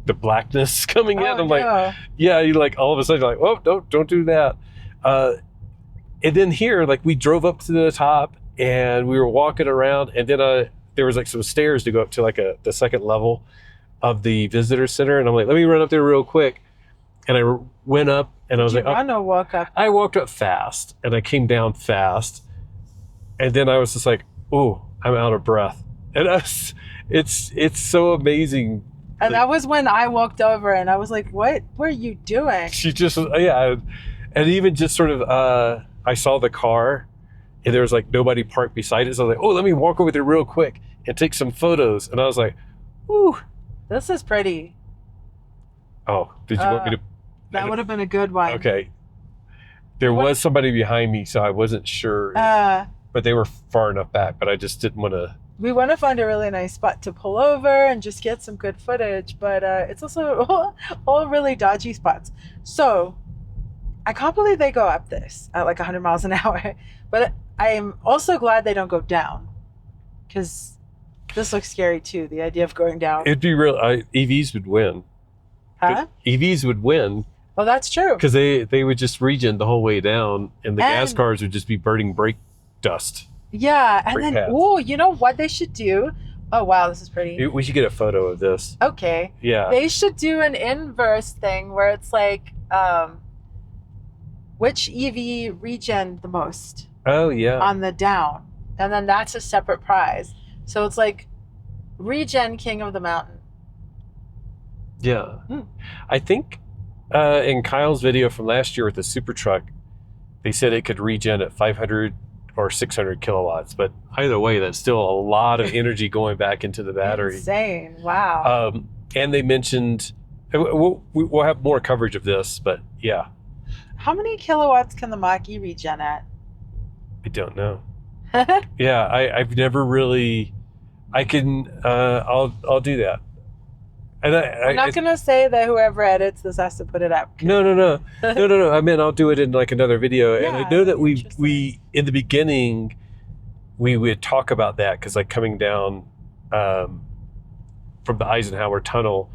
the blackness coming in. I'm like, yeah, you like all of a sudden you're like, oh, don't do that. And then here, like we drove up to the top and we were walking around, and then there was like some stairs to go up to like the second level of the visitor center. And I'm like, let me run up there real quick. And I went up, and I was like, run or walk up? I walked up fast, and I came down fast. And then I was just like, oh, I'm out of breath. And it's so amazing. And that was when I walked over, and I was like, what were you doing? She just, yeah. And even just sort of, I saw the car, and there was like nobody parked beside it. So I was like, oh, let me walk over there real quick and take some photos. And I was like, ooh. This is pretty. Oh, did you want me to? That would have been a good one. Okay. There was somebody behind me, so I wasn't sure. But they were far enough back, but I just didn't want to. We want to find a really nice spot to pull over and just get some good footage, but it's also all really dodgy spots. So I can't believe they go up this at like 100 miles an hour, but I'm also glad they don't go down, because this looks scary too, the idea of going down. It'd be real. EVs would win. Huh? EVs would win. Well, that's true. Because they would just regen the whole way down, and the gas cars would just be burning brake dust. Yeah, and then, you know what they should do? Oh, wow, this is pretty. We should get a photo of this. Okay. Yeah. They should do an inverse thing where it's like, which EV regen the most? Oh, yeah. On the down. And then that's a separate prize. So it's like regen king of the mountain. Yeah. I think in Kyle's video from last year with the super truck, they said it could regen at 500 or 600 kilowatts. But either way, that's still a lot of energy going back into the battery. Insane. Wow. And they mentioned, we'll have more coverage of this, but yeah. How many kilowatts can the Mach-E regen at? I don't know. Yeah, I've never really. I can. I'll do that. And I'm not gonna say that whoever edits this has to put it up. No. I mean, I'll do it in like another video. Yeah, and I know that we in the beginning we would talk about that, because like coming down from the Eisenhower Tunnel,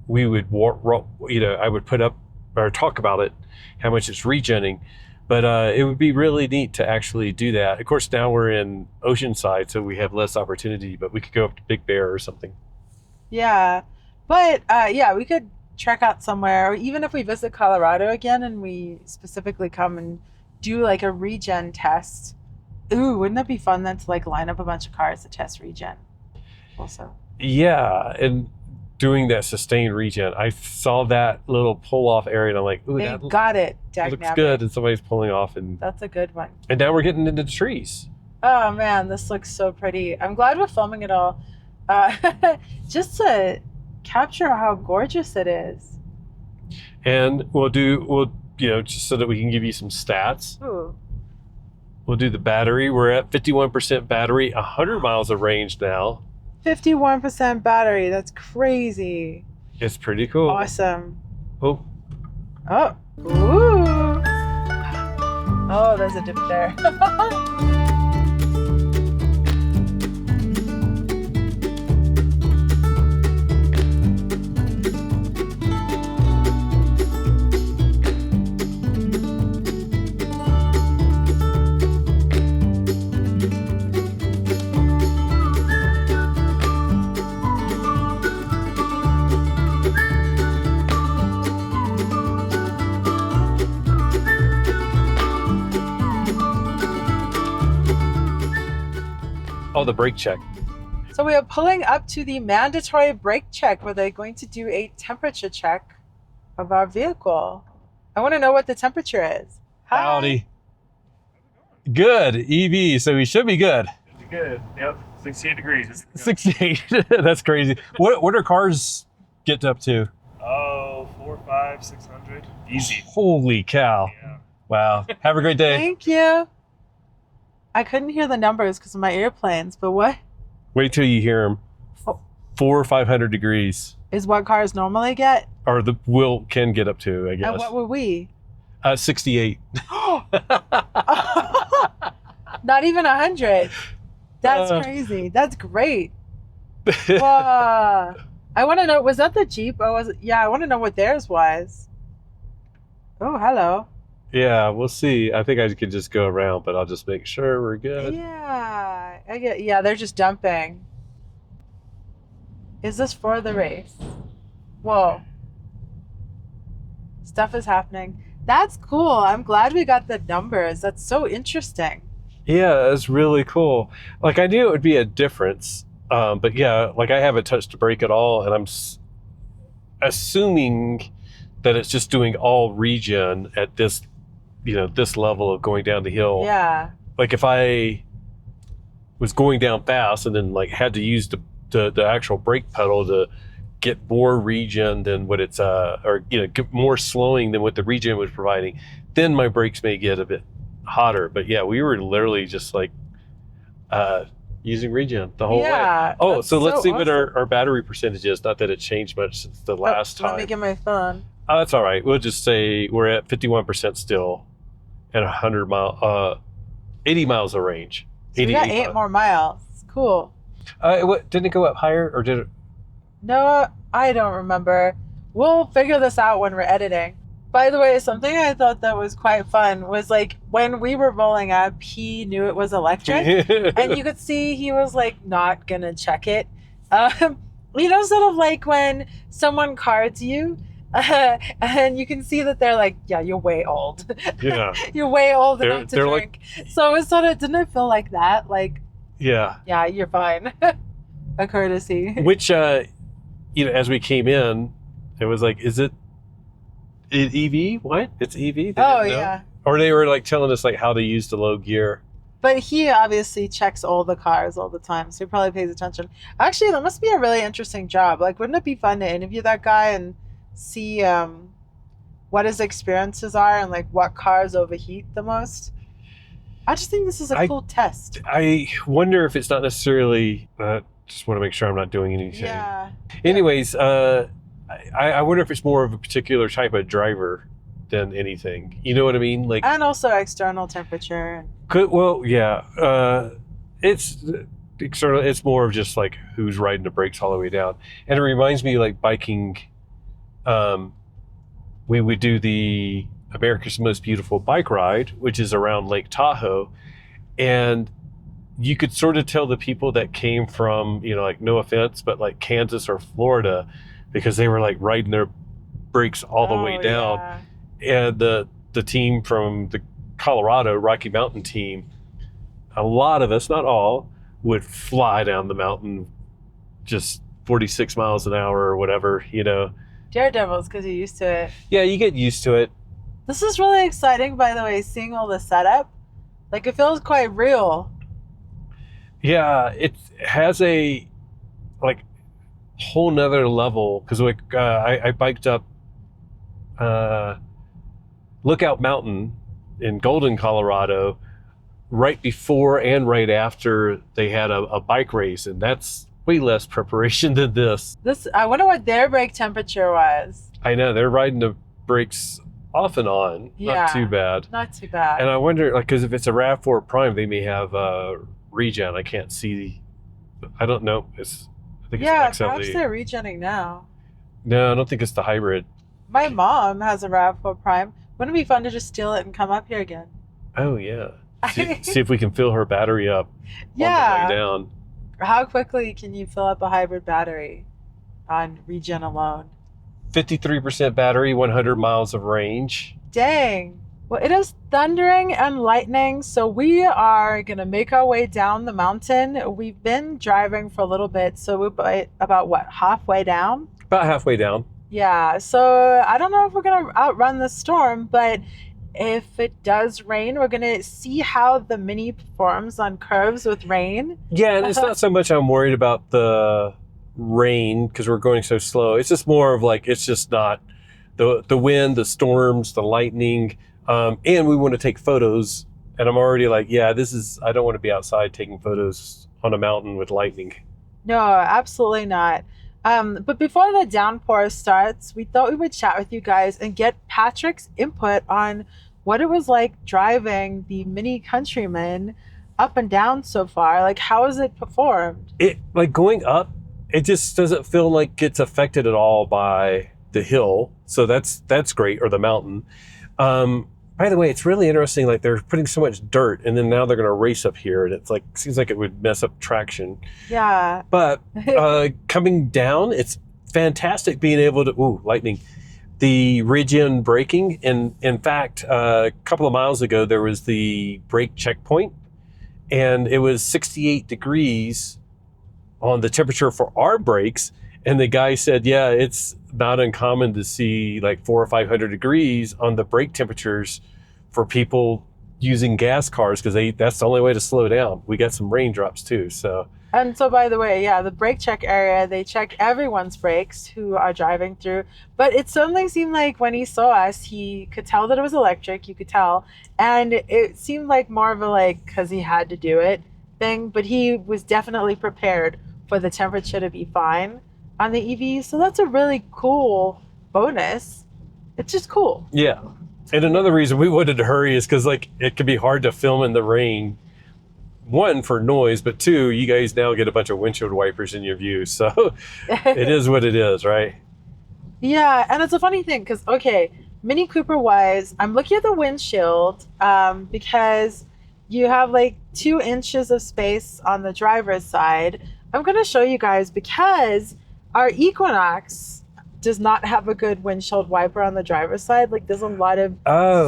we would I would put up or talk about it, how much it's regenning. But it would be really neat to actually do that. Of course, now we're in Oceanside, so we have less opportunity, but we could go up to Big Bear or something. Yeah. But yeah, we could trek out somewhere, or even if we visit Colorado again and we specifically come and do like a regen test. Ooh, wouldn't that be fun then to like line up a bunch of cars to test regen also? Yeah. And doing that sustained regen. I saw that little pull off area and I'm like, ooh, They that got it. looks good. And somebody's pulling off. And that's a good one. And now we're getting into the trees. Oh man, this looks so pretty. I'm glad we're filming it all. Just to capture how gorgeous it is. And we'll just so that we can give you some stats. Ooh. We'll do the battery. We're at 51% battery, 100 miles of range now. 51% battery. That's crazy. It's pretty cool. Awesome. Oh. Oh. Ooh. Oh, there's a dip there. Oh, the brake check. So we are pulling up to the mandatory brake check where they're going to do a temperature check of our vehicle. I want to know what the temperature is. Hi. Howdy. Good. EV, so we should be good. Good. Yep. 68 degrees. 68. That's crazy. What are cars get up to? Oh, 4, 5, 600. Easy. Holy cow. Yeah. Wow. Have a great day. Thank you. I couldn't hear the numbers because of my airplanes, but what Wait till you hear them. Oh. 400 or 500 degrees. is what cars normally get? Or can get up to, I guess. And what were we? 68. Not even 100. That's crazy. That's great. Wow. I want to know, was that the Jeep? Or was it? Yeah, I want to know what theirs was. Oh, hello. Yeah, we'll see. I think I could just go around, but I'll just make sure we're good. Yeah, yeah, they're just dumping. Is this for the race? Whoa. Stuff is happening. That's cool. I'm glad we got the numbers. That's so interesting. Yeah, it's really cool. Like, I knew it would be a difference, but yeah, like I haven't touched the brake at all, and I'm assuming that it's just doing all regen at this level of going down the hill. Yeah. Like if I was going down fast and then like had to use the actual brake pedal to get more regen than what it's get more slowing than what the regen was providing, then my brakes may get a bit hotter. But yeah, we were literally just like using regen the whole way. Oh, so let's see what our battery percentage is. Not that it changed much since the last time. Let me get my phone. Oh, that's all right. We'll just say we're at 51% still at 80 miles of range. So we got 8 more miles. Cool. Didn't it go up higher, or did it? No, I don't remember. We'll figure this out when we're editing. By the way, something I thought that was quite fun was like when we were rolling up, he knew it was electric, and you could see he was like not gonna check it. Sort of like when someone cards you. And you can see that they're like, yeah, you're way old. Yeah. You're way old enough to drink. Like, so it sort of, didn't it feel like that? Like, yeah, you're fine. A courtesy. Which, as we came in, it was like, is it EV? What? It's EV? They oh, didn't know? yeah. Or they were like telling us like how to use the low gear. But he obviously checks all the cars all the time, so he probably pays attention. Actually, that must be a really interesting job. Like, wouldn't it be fun to interview that guy and see what his experiences are and like what cars overheat the most? I just think this is a cool test. I wonder if it's not necessarily just want to make sure I'm not doing anything. Yeah. Anyways, I wonder if it's more of a particular type of driver than anything. You know what I mean? Like, and also external temperature. It's external. It's more of just like who's riding the brakes all the way down. And it reminds me like biking. We would do the America's Most Beautiful Bike Ride, which is around Lake Tahoe, and you could sort of tell the people that came from, like, no offense, but like Kansas or Florida, because they were like riding their brakes all the way down. Yeah. And the team from the Colorado Rocky Mountain team, a lot of us, not all, would fly down the mountain just 46 miles an hour or whatever, you know. Daredevils, because you're used to it. Yeah, you get used to it. This is really exciting, by the way, seeing all the setup. Like, it feels quite real. Yeah, it has a like whole nother level because like I biked up Lookout Mountain in Golden, Colorado, right before and right after they had a bike race, and that's way less preparation than this. I wonder what their brake temperature was. I know they're riding the brakes off and on, Yeah, not too bad. Not too bad. And I wonder, like, because if it's a RAV4 Prime, they may have regen. I can't see. I don't know. I think yeah, it's an perhaps XLE. they're regenning now. No, I don't think it's the hybrid. My mom has a RAV4 Prime. Wouldn't it be fun to just steal it and come up here again? Oh yeah. See if we can fill her battery up Yeah. on the way down. How quickly can you fill up a hybrid battery on regen alone? 53% battery, 100 miles of range. Dang. Well, it is thundering and lightning, so we are going to make our way down the mountain. We've been driving for a little bit, so we're about, what, halfway down? About halfway down. Yeah, so I don't know if we're going to outrun the storm, but if it does rain, we're going to see how the Mini performs on curves with rain. Yeah, and it's not so much I'm worried about the rain because we're going so slow. It's just more of like, it's just not the wind, the storms, the lightning, and we want to take photos. And I'm already like, yeah, I don't want to be outside taking photos on a mountain with lightning. No, absolutely not. But before the downpour starts, we thought we would chat with you guys and get Patrick's input on what it was like driving the Mini Countryman up and down so far. Like, how has it performed? It, like, going up, it just doesn't feel like it's affected at all by the hill. So that's great, or the mountain. By the way, it's really interesting. Like, they're putting so much dirt, and then now they're going to race up here, and it's like, seems like it would mess up traction. Yeah. But coming down, it's fantastic being able to, lightning, the regen braking. And in fact, a couple of miles ago, there was the brake checkpoint, and it was 68 degrees on the temperature for our brakes. And the guy said, yeah, it's not uncommon to see like 400 or 500 degrees on the brake temperatures for people using gas cars, because that's the only way to slow down. We got some raindrops too. And so, by the way, yeah, the brake check area, they check everyone's brakes who are driving through. But it suddenly seemed like when he saw us, he could tell that it was electric. You could tell. And it seemed like more of a, like, because he had to do it thing. But he was definitely prepared for the temperature to be fine on the EV. So that's a really cool bonus. It's just cool. Yeah. And another reason we wanted to hurry is because, like, it can be hard to film in the rain. One, for noise, but two, you guys now get a bunch of windshield wipers in your view. So it is what it is, right? Yeah, and it's a funny thing because, okay, Mini Cooper wise, I'm looking at the windshield because you have like 2 inches of space on the driver's side. I'm going to show you guys because our Equinox does not have a good windshield wiper on the driver's side. Like, there's a lot of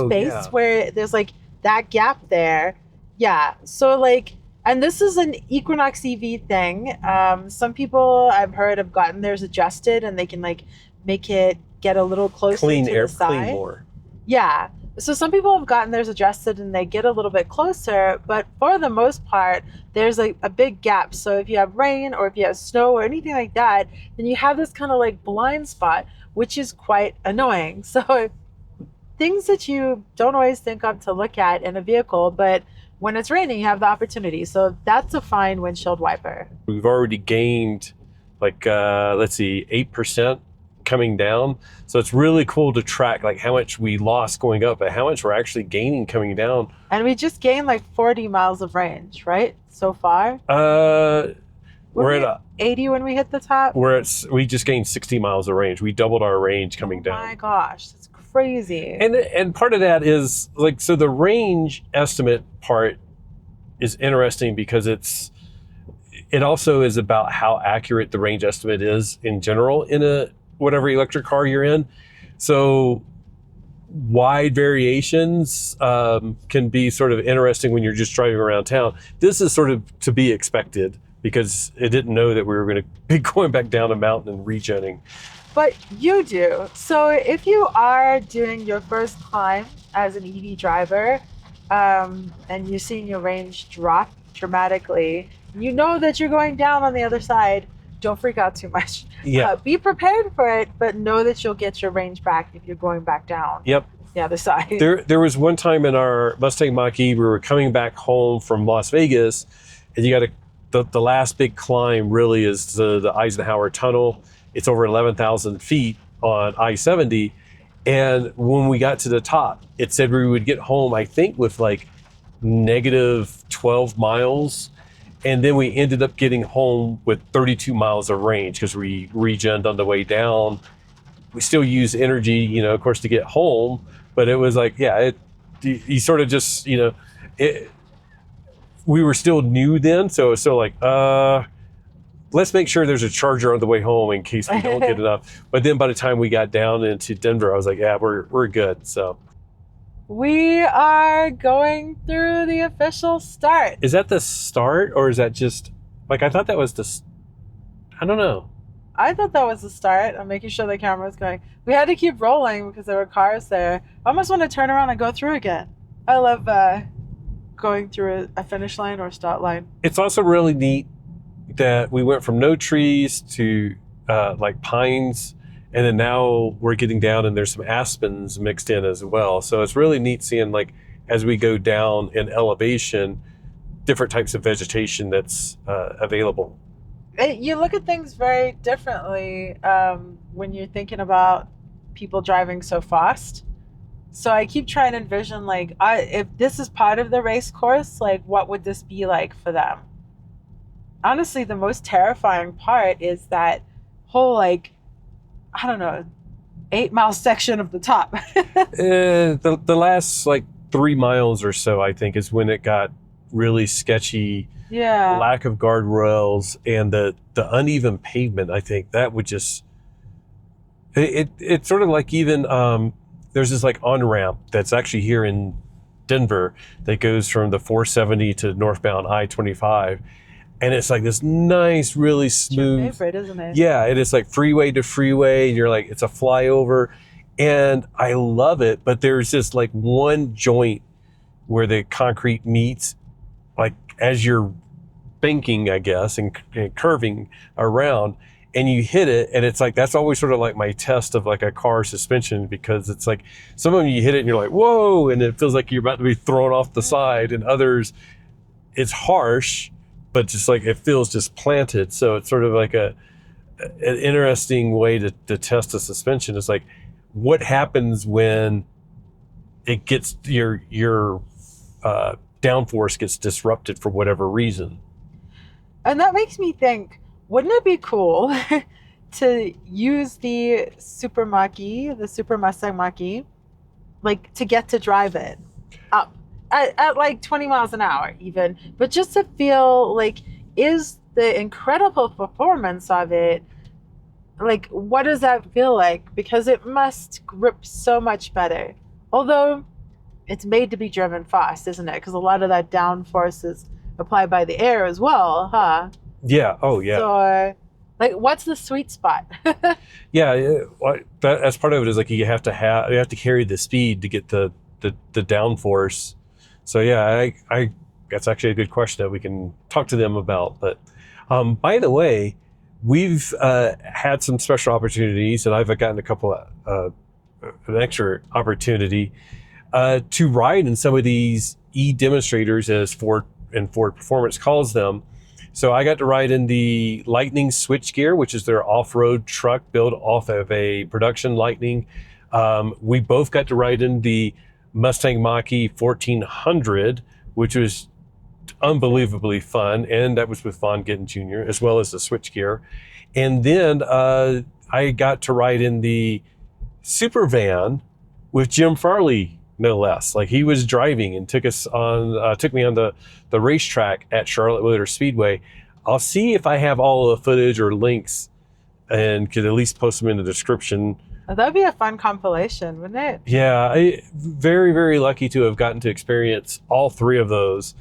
space where there's like that gap there. Yeah, so like, and this is an Equinox EV thing. Some people I've heard have gotten theirs adjusted and they can like make it get a little closer Clean to air, the side. clean more. Yeah, so some people have gotten theirs adjusted and they get a little bit closer, but for the most part, there's like a big gap. So if you have rain or if you have snow or anything like that, then you have this kind of like blind spot, which is quite annoying. So things that you don't always think of to look at in a vehicle, but when it's raining, you have the opportunity. So that's a fine windshield wiper. We've already gained like, 8% coming down. So it's really cool to track like how much we lost going up, but how much we're actually gaining coming down. And we just gained like 40 miles of range, right? So far? We're at 80 when we hit the top? we just gained 60 miles of range. We doubled our range coming down. Oh my gosh, that's crazy. And part of that is like, so the range estimate part is interesting because it also is about how accurate the range estimate is in general in a whatever electric car you're in. So wide variations can be sort of interesting when you're just driving around town. This is sort of to be expected because it didn't know that we were going to be going back down a mountain and regenning. But you do. So if you are doing your first climb as an EV driver, and you're seeing your range drop dramatically, you know that you're going down on the other side, don't freak out too much. Yeah. Be prepared for it, but know that you'll get your range back if you're going back down. Yep. The other side. There was one time in our Mustang Mach-E, we were coming back home from Las Vegas, and you got the last big climb really is the Eisenhower Tunnel. It's over 11,000 feet on I-70. And when we got to the top, it said we would get home, I think, with like negative 12 miles. And then we ended up getting home with 32 miles of range because we regened on the way down. We still use energy, of course, to get home. But it was like, you sort of just, we were still new then. So it was still like, let's make sure there's a charger on the way home in case we don't get enough. But then by the time we got down into Denver, I was like, yeah, we're good. So we are going through the official start. is that the start, or is that just like, I thought that was I don't know. I thought that was the start. I'm making sure the camera was going. We had to keep rolling because there were cars there. I almost want to turn around and go through again. I love going through a finish line or start line. It's also really neat that we went from no trees to like pines, and then now we're getting down and there's some aspens mixed in as well. So it's really neat seeing, like, as we go down in elevation, different types of vegetation that's available. You look at things very differently when you're thinking about people driving so fast. So I keep trying to envision, like, if this is part of the race course, like, what would this be like for them? Honestly, the most terrifying part is that whole, like, I don't know, 8-mile section of the top. The last, like, 3 miles or so, I think, is when it got really sketchy. Yeah. Lack of guardrails and the uneven pavement. I think that would just it's sort of like, even there's this like on-ramp that's actually here in Denver that goes from the 470 to northbound I-25, and it's like this nice, really smooth. It's your favorite, isn't it? Yeah, it is like freeway to freeway, and you're like, it's a flyover, and I love it. But there's just like one joint where the concrete meets, like as you're banking, I guess, and curving around, and you hit it, and it's like, that's always sort of like my test of like a car suspension, because it's like some of them you hit it and you're like, whoa, and it feels like you're about to be thrown off the side, and others it's harsh, but just like it feels just planted. So it's sort of like an interesting way to test a suspension. It's like, what happens when it gets your downforce gets disrupted for whatever reason. And that makes me think, wouldn't it be cool to use the Super Mach-E, the Super Mustang Mach-E, like to get to drive it up at like 20 miles an hour even, but just to feel like, is the incredible performance of it, like, what does that feel like? Because it must grip so much better. Although it's made to be driven fast, isn't it? Because a lot of that downforce is applied by the air as well, huh? Yeah. Oh, yeah. So, like, what's the sweet spot? Yeah, that's part of it. Is like you have to carry the speed to get the downforce. So yeah, I that's actually a good question that we can talk to them about. But by the way, we've had some special opportunities, and I've gotten a couple of an extra opportunity to ride in some of these e-demonstrators, as Ford Performance calls them. So I got to ride in the Lightning switchgear, which is their off-road truck built off of a production Lightning. We both got to ride in the Mustang Mach-E 1400, which was unbelievably fun, and that was with Von Gittin Jr., as well as the switchgear. And then I got to ride in the super van with Jim Farley, no less. Like, he was driving and took me on the racetrack at Charlotte Motor Speedway. I'll see if I have all the footage or links, and could at least post them in the description. That'd be a fun compilation, wouldn't it? Yeah, very, very lucky to have gotten to experience all three of those.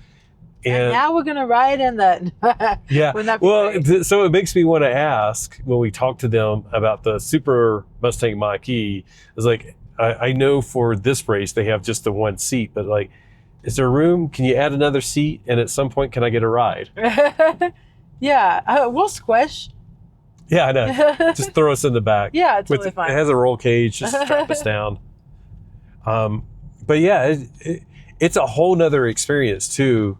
And now we're gonna ride in that. Yeah. Wouldn't that be Well, great? so it makes me want to ask when we talk to them about the Super Mustang Mach-E. It's like I know for this race they have just the one seat, but like, is there room? Can you add another seat? And at some point, can I get a ride? Yeah, we'll squish. Yeah, I know. Just throw us in the back. Yeah, totally fine. It has a roll cage. Just strap us down. But yeah, it's a whole nother experience too.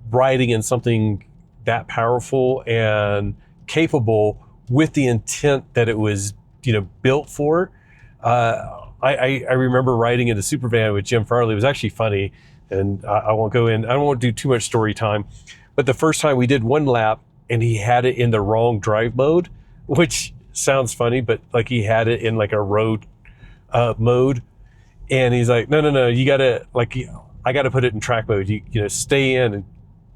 Riding in something that powerful and capable with the intent that it was, built for. I remember riding in a super van with Jim Farley. It was actually funny, and I won't go in. I won't do too much story time. But the first time we did one lap, and he had it in the wrong drive mode, which sounds funny, but like he had it in like a road mode, and he's like, no, you gotta I gotta put it in track mode. You stay in, and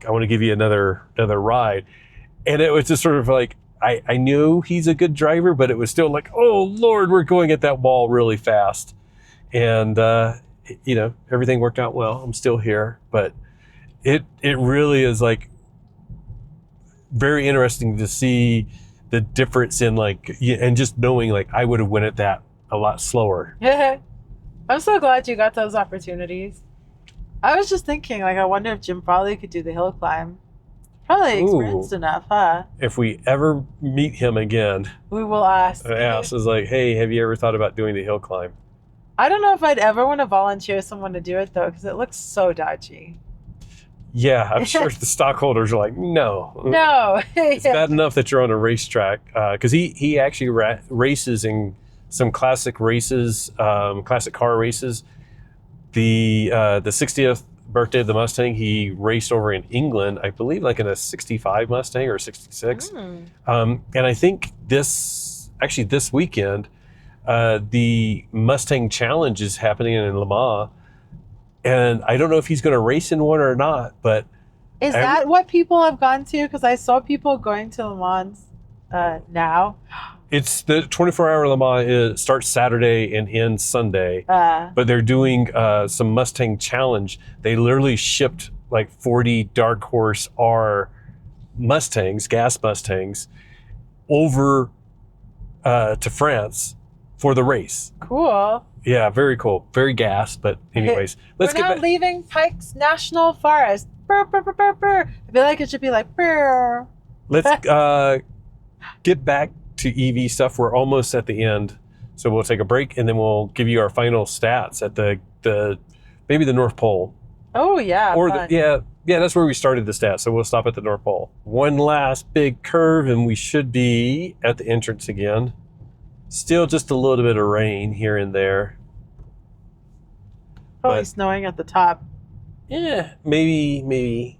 I want to give you another ride. And it was just sort of like, I knew he's a good driver, but it was still like, oh Lord, we're going at that wall really fast. And, everything worked out well. I'm still here, but it really is like very interesting to see the difference in and just knowing I would have went at that a lot slower. I'm so glad you got those opportunities. I was just thinking, I wonder if Jim Farley could do the hill climb. Probably experienced enough, huh? If we ever meet him again, we will ask. Is like, hey, have you ever thought about doing the hill climb? I don't know if I'd ever want to volunteer someone to do it, though, because it looks so dodgy. Yeah, I'm sure the stockholders are like, no. No. It's bad enough that you're on a racetrack, because he actually races in some classic races, classic car races. The 60th birthday of the Mustang, he raced over in England, I believe, in a 65 Mustang or 66. And I think this weekend, the Mustang Challenge is happening in Le Mans. And I don't know if he's going to race in one or not, but... Is that what people have gone to? Because I saw people going to Le Mans now. It's the 24-hour Le Mans. It starts Saturday and ends Sunday. But they're doing some Mustang Challenge. They literally shipped 40 Dark Horse R Mustangs, gas Mustangs, over to France for the race. Cool. Yeah, very cool. Very gas, but anyways. We're now leaving Pikes National Forest. Burr, burr, burr, burr, burr. I feel like it should be like, burr. Let's get back to EV stuff. We're almost at the end. So we'll take a break, and then we'll give you our final stats at maybe the North Pole. Oh, yeah. Or that's where we started the stats. So we'll stop at the North Pole. One last big curve, and we should be at the entrance again. Still just a little bit of rain here and there. Probably snowing at the top. Yeah, maybe.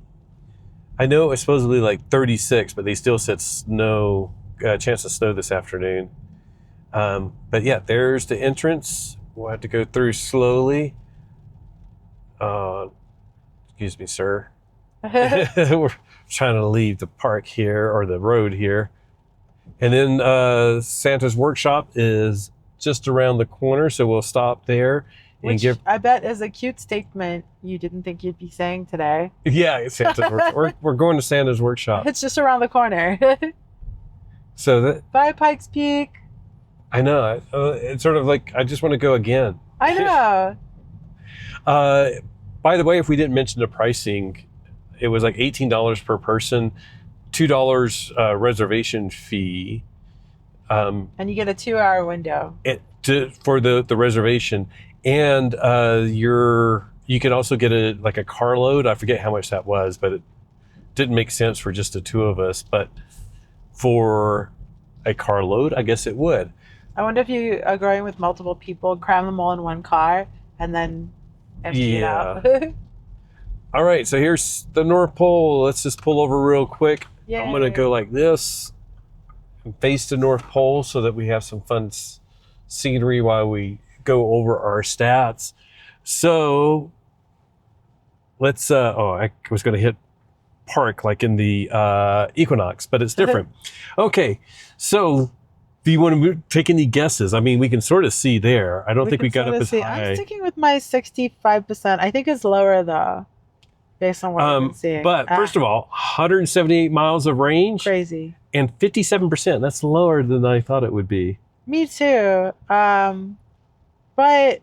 I know it was supposedly 36, but they still said snow, chance of snow this afternoon. But yeah, there's the entrance. We'll have to go through slowly. Excuse me, sir. We're trying to leave the park here, or the road here. And then Santa's workshop is just around the corner, so we'll stop there. Which I bet is a cute statement you didn't think you'd be saying today. Yeah, it's Santa's workshop. We're going to Santa's workshop. It's just around the corner. So bye, Pikes Peak. I know. It's sort of I just want to go again. I know. By the way, if we didn't mention the pricing, it was $18 per person, $2 reservation fee. And you get a 2-hour window. For the reservation. And you can also get a carload. I forget how much that was, but it didn't make sense for just the two of us. But for a carload, I guess it would. I wonder if you are going with multiple people, cram them all in one car, and then empty it out. All right, so here's the North Pole. Let's just pull over real quick. Yay. I'm going to go like this and face the North Pole so that we have some fun scenery while we go over our stats. So let's I was going to hit park in the Equinox, but it's different. Okay, so do you want to take any guesses? I mean, we can sort of see there. I don't think we got up as high. I'm sticking with my 65%. I think it's lower though. based on what I've been seeing. But first of all, 178 miles of range crazy. and 57%. That's lower than I thought it would be. Me too. But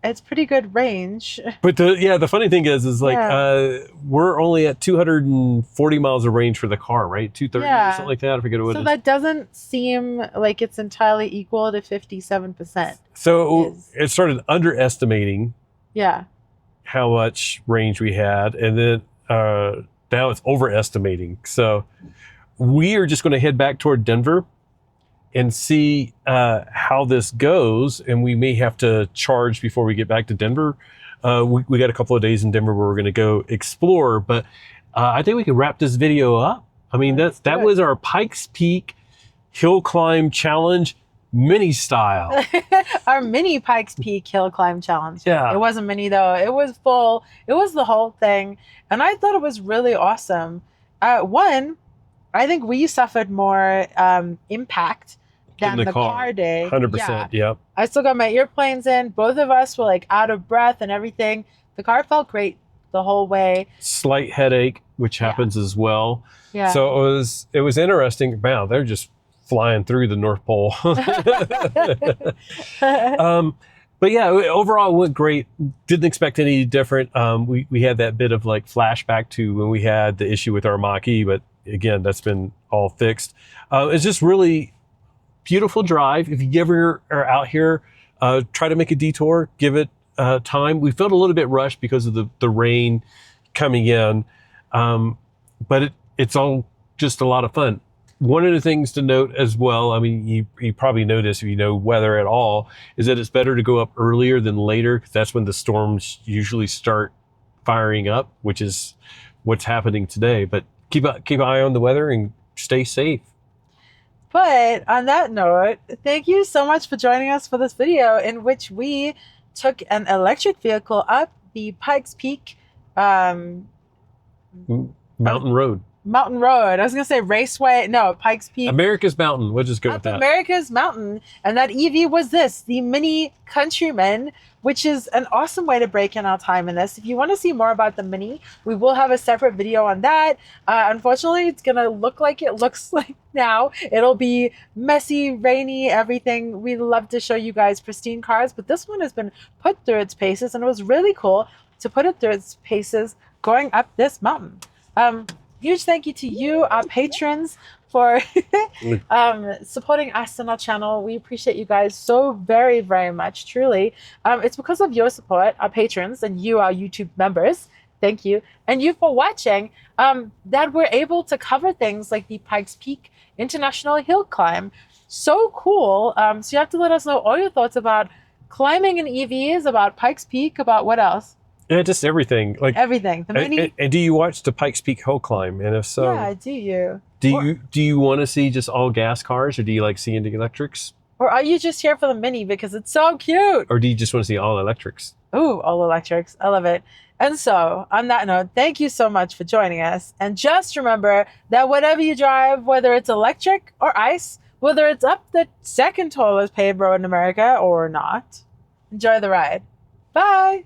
it's pretty good range. But the funny thing is like we're only at 240 miles of range for the car, right? 230 or something like that. I forget what it is. So that doesn't seem like it's entirely equal to 57%. So it started underestimating how much range we had, and then now it's overestimating. So we are just going to head back toward Denver and see how this goes, and we may have to charge before we get back to Denver. We got a couple of days in Denver where we're going to go explore, but I think we can wrap this video up. I mean, that was our Pikes Peak Hill Climb Challenge mini style. Our mini Pikes Peak Hill Climb Challenge. Yeah. It wasn't mini though. It was full. It was the whole thing. And I thought it was really awesome. One, I think we suffered more impact than the car day. 100%. Yep. I still got my earplanes in. Both of us were like out of breath and everything. The car felt great the whole way. Slight headache, which happens as well. Yeah. So it was interesting. Wow, they're just flying through the North Pole. But yeah, overall it went great. Didn't expect any different. We had that bit of like flashback to when we had the issue with our Mach-E, but again, that's been all fixed. It's just really beautiful drive. If you ever are out here, try to make a detour, give it time. We felt a little bit rushed because of the rain coming in, but it's all just a lot of fun. One of the things to note as well, I mean, you probably notice if you know weather at all, is that it's better to go up earlier than later, because that's when the storms usually start firing up, which is what's happening today. But keep an eye on the weather and stay safe. But on that note, thank you so much for joining us for this video in which we took an electric vehicle up the Pikes Peak Mountain Road. Mountain Road. I was going to say Raceway. No, Pikes Peak. America's Mountain. We'll just go with that. America's Mountain. And that EV was the Mini Countryman, which is an awesome way to break in our time in this. If you want to see more about the Mini, we will have a separate video on that. Unfortunately, it's going to look like it looks like now. It'll be messy, rainy, everything. We love to show you guys pristine cars, but this one has been put through its paces, and it was really cool to put it through its paces going up this mountain. Huge thank you to you, our patrons, for supporting us on our channel. We appreciate you guys so very, very much, truly. It's because of your support, our patrons, and you, our YouTube members, thank you, and you for watching, that we're able to cover things like the Pikes Peak International Hill Climb. So cool. So you have to let us know all your thoughts about climbing in EVs, about Pikes Peak, about what else? Yeah, just everything. Like everything. The Mini. And do you watch the Pikes Peak Hill Climb? And if so, yeah, do you? Do you want to see just all gas cars, or do you like seeing the electrics? Or are you just here for the Mini because it's so cute? Or do you just want to see all electrics? Ooh, all electrics. I love it. And so, on that note, thank you so much for joining us. And just remember that whatever you drive, whether it's electric or ICE, whether it's up the second tallest paved road in America or not, enjoy the ride. Bye.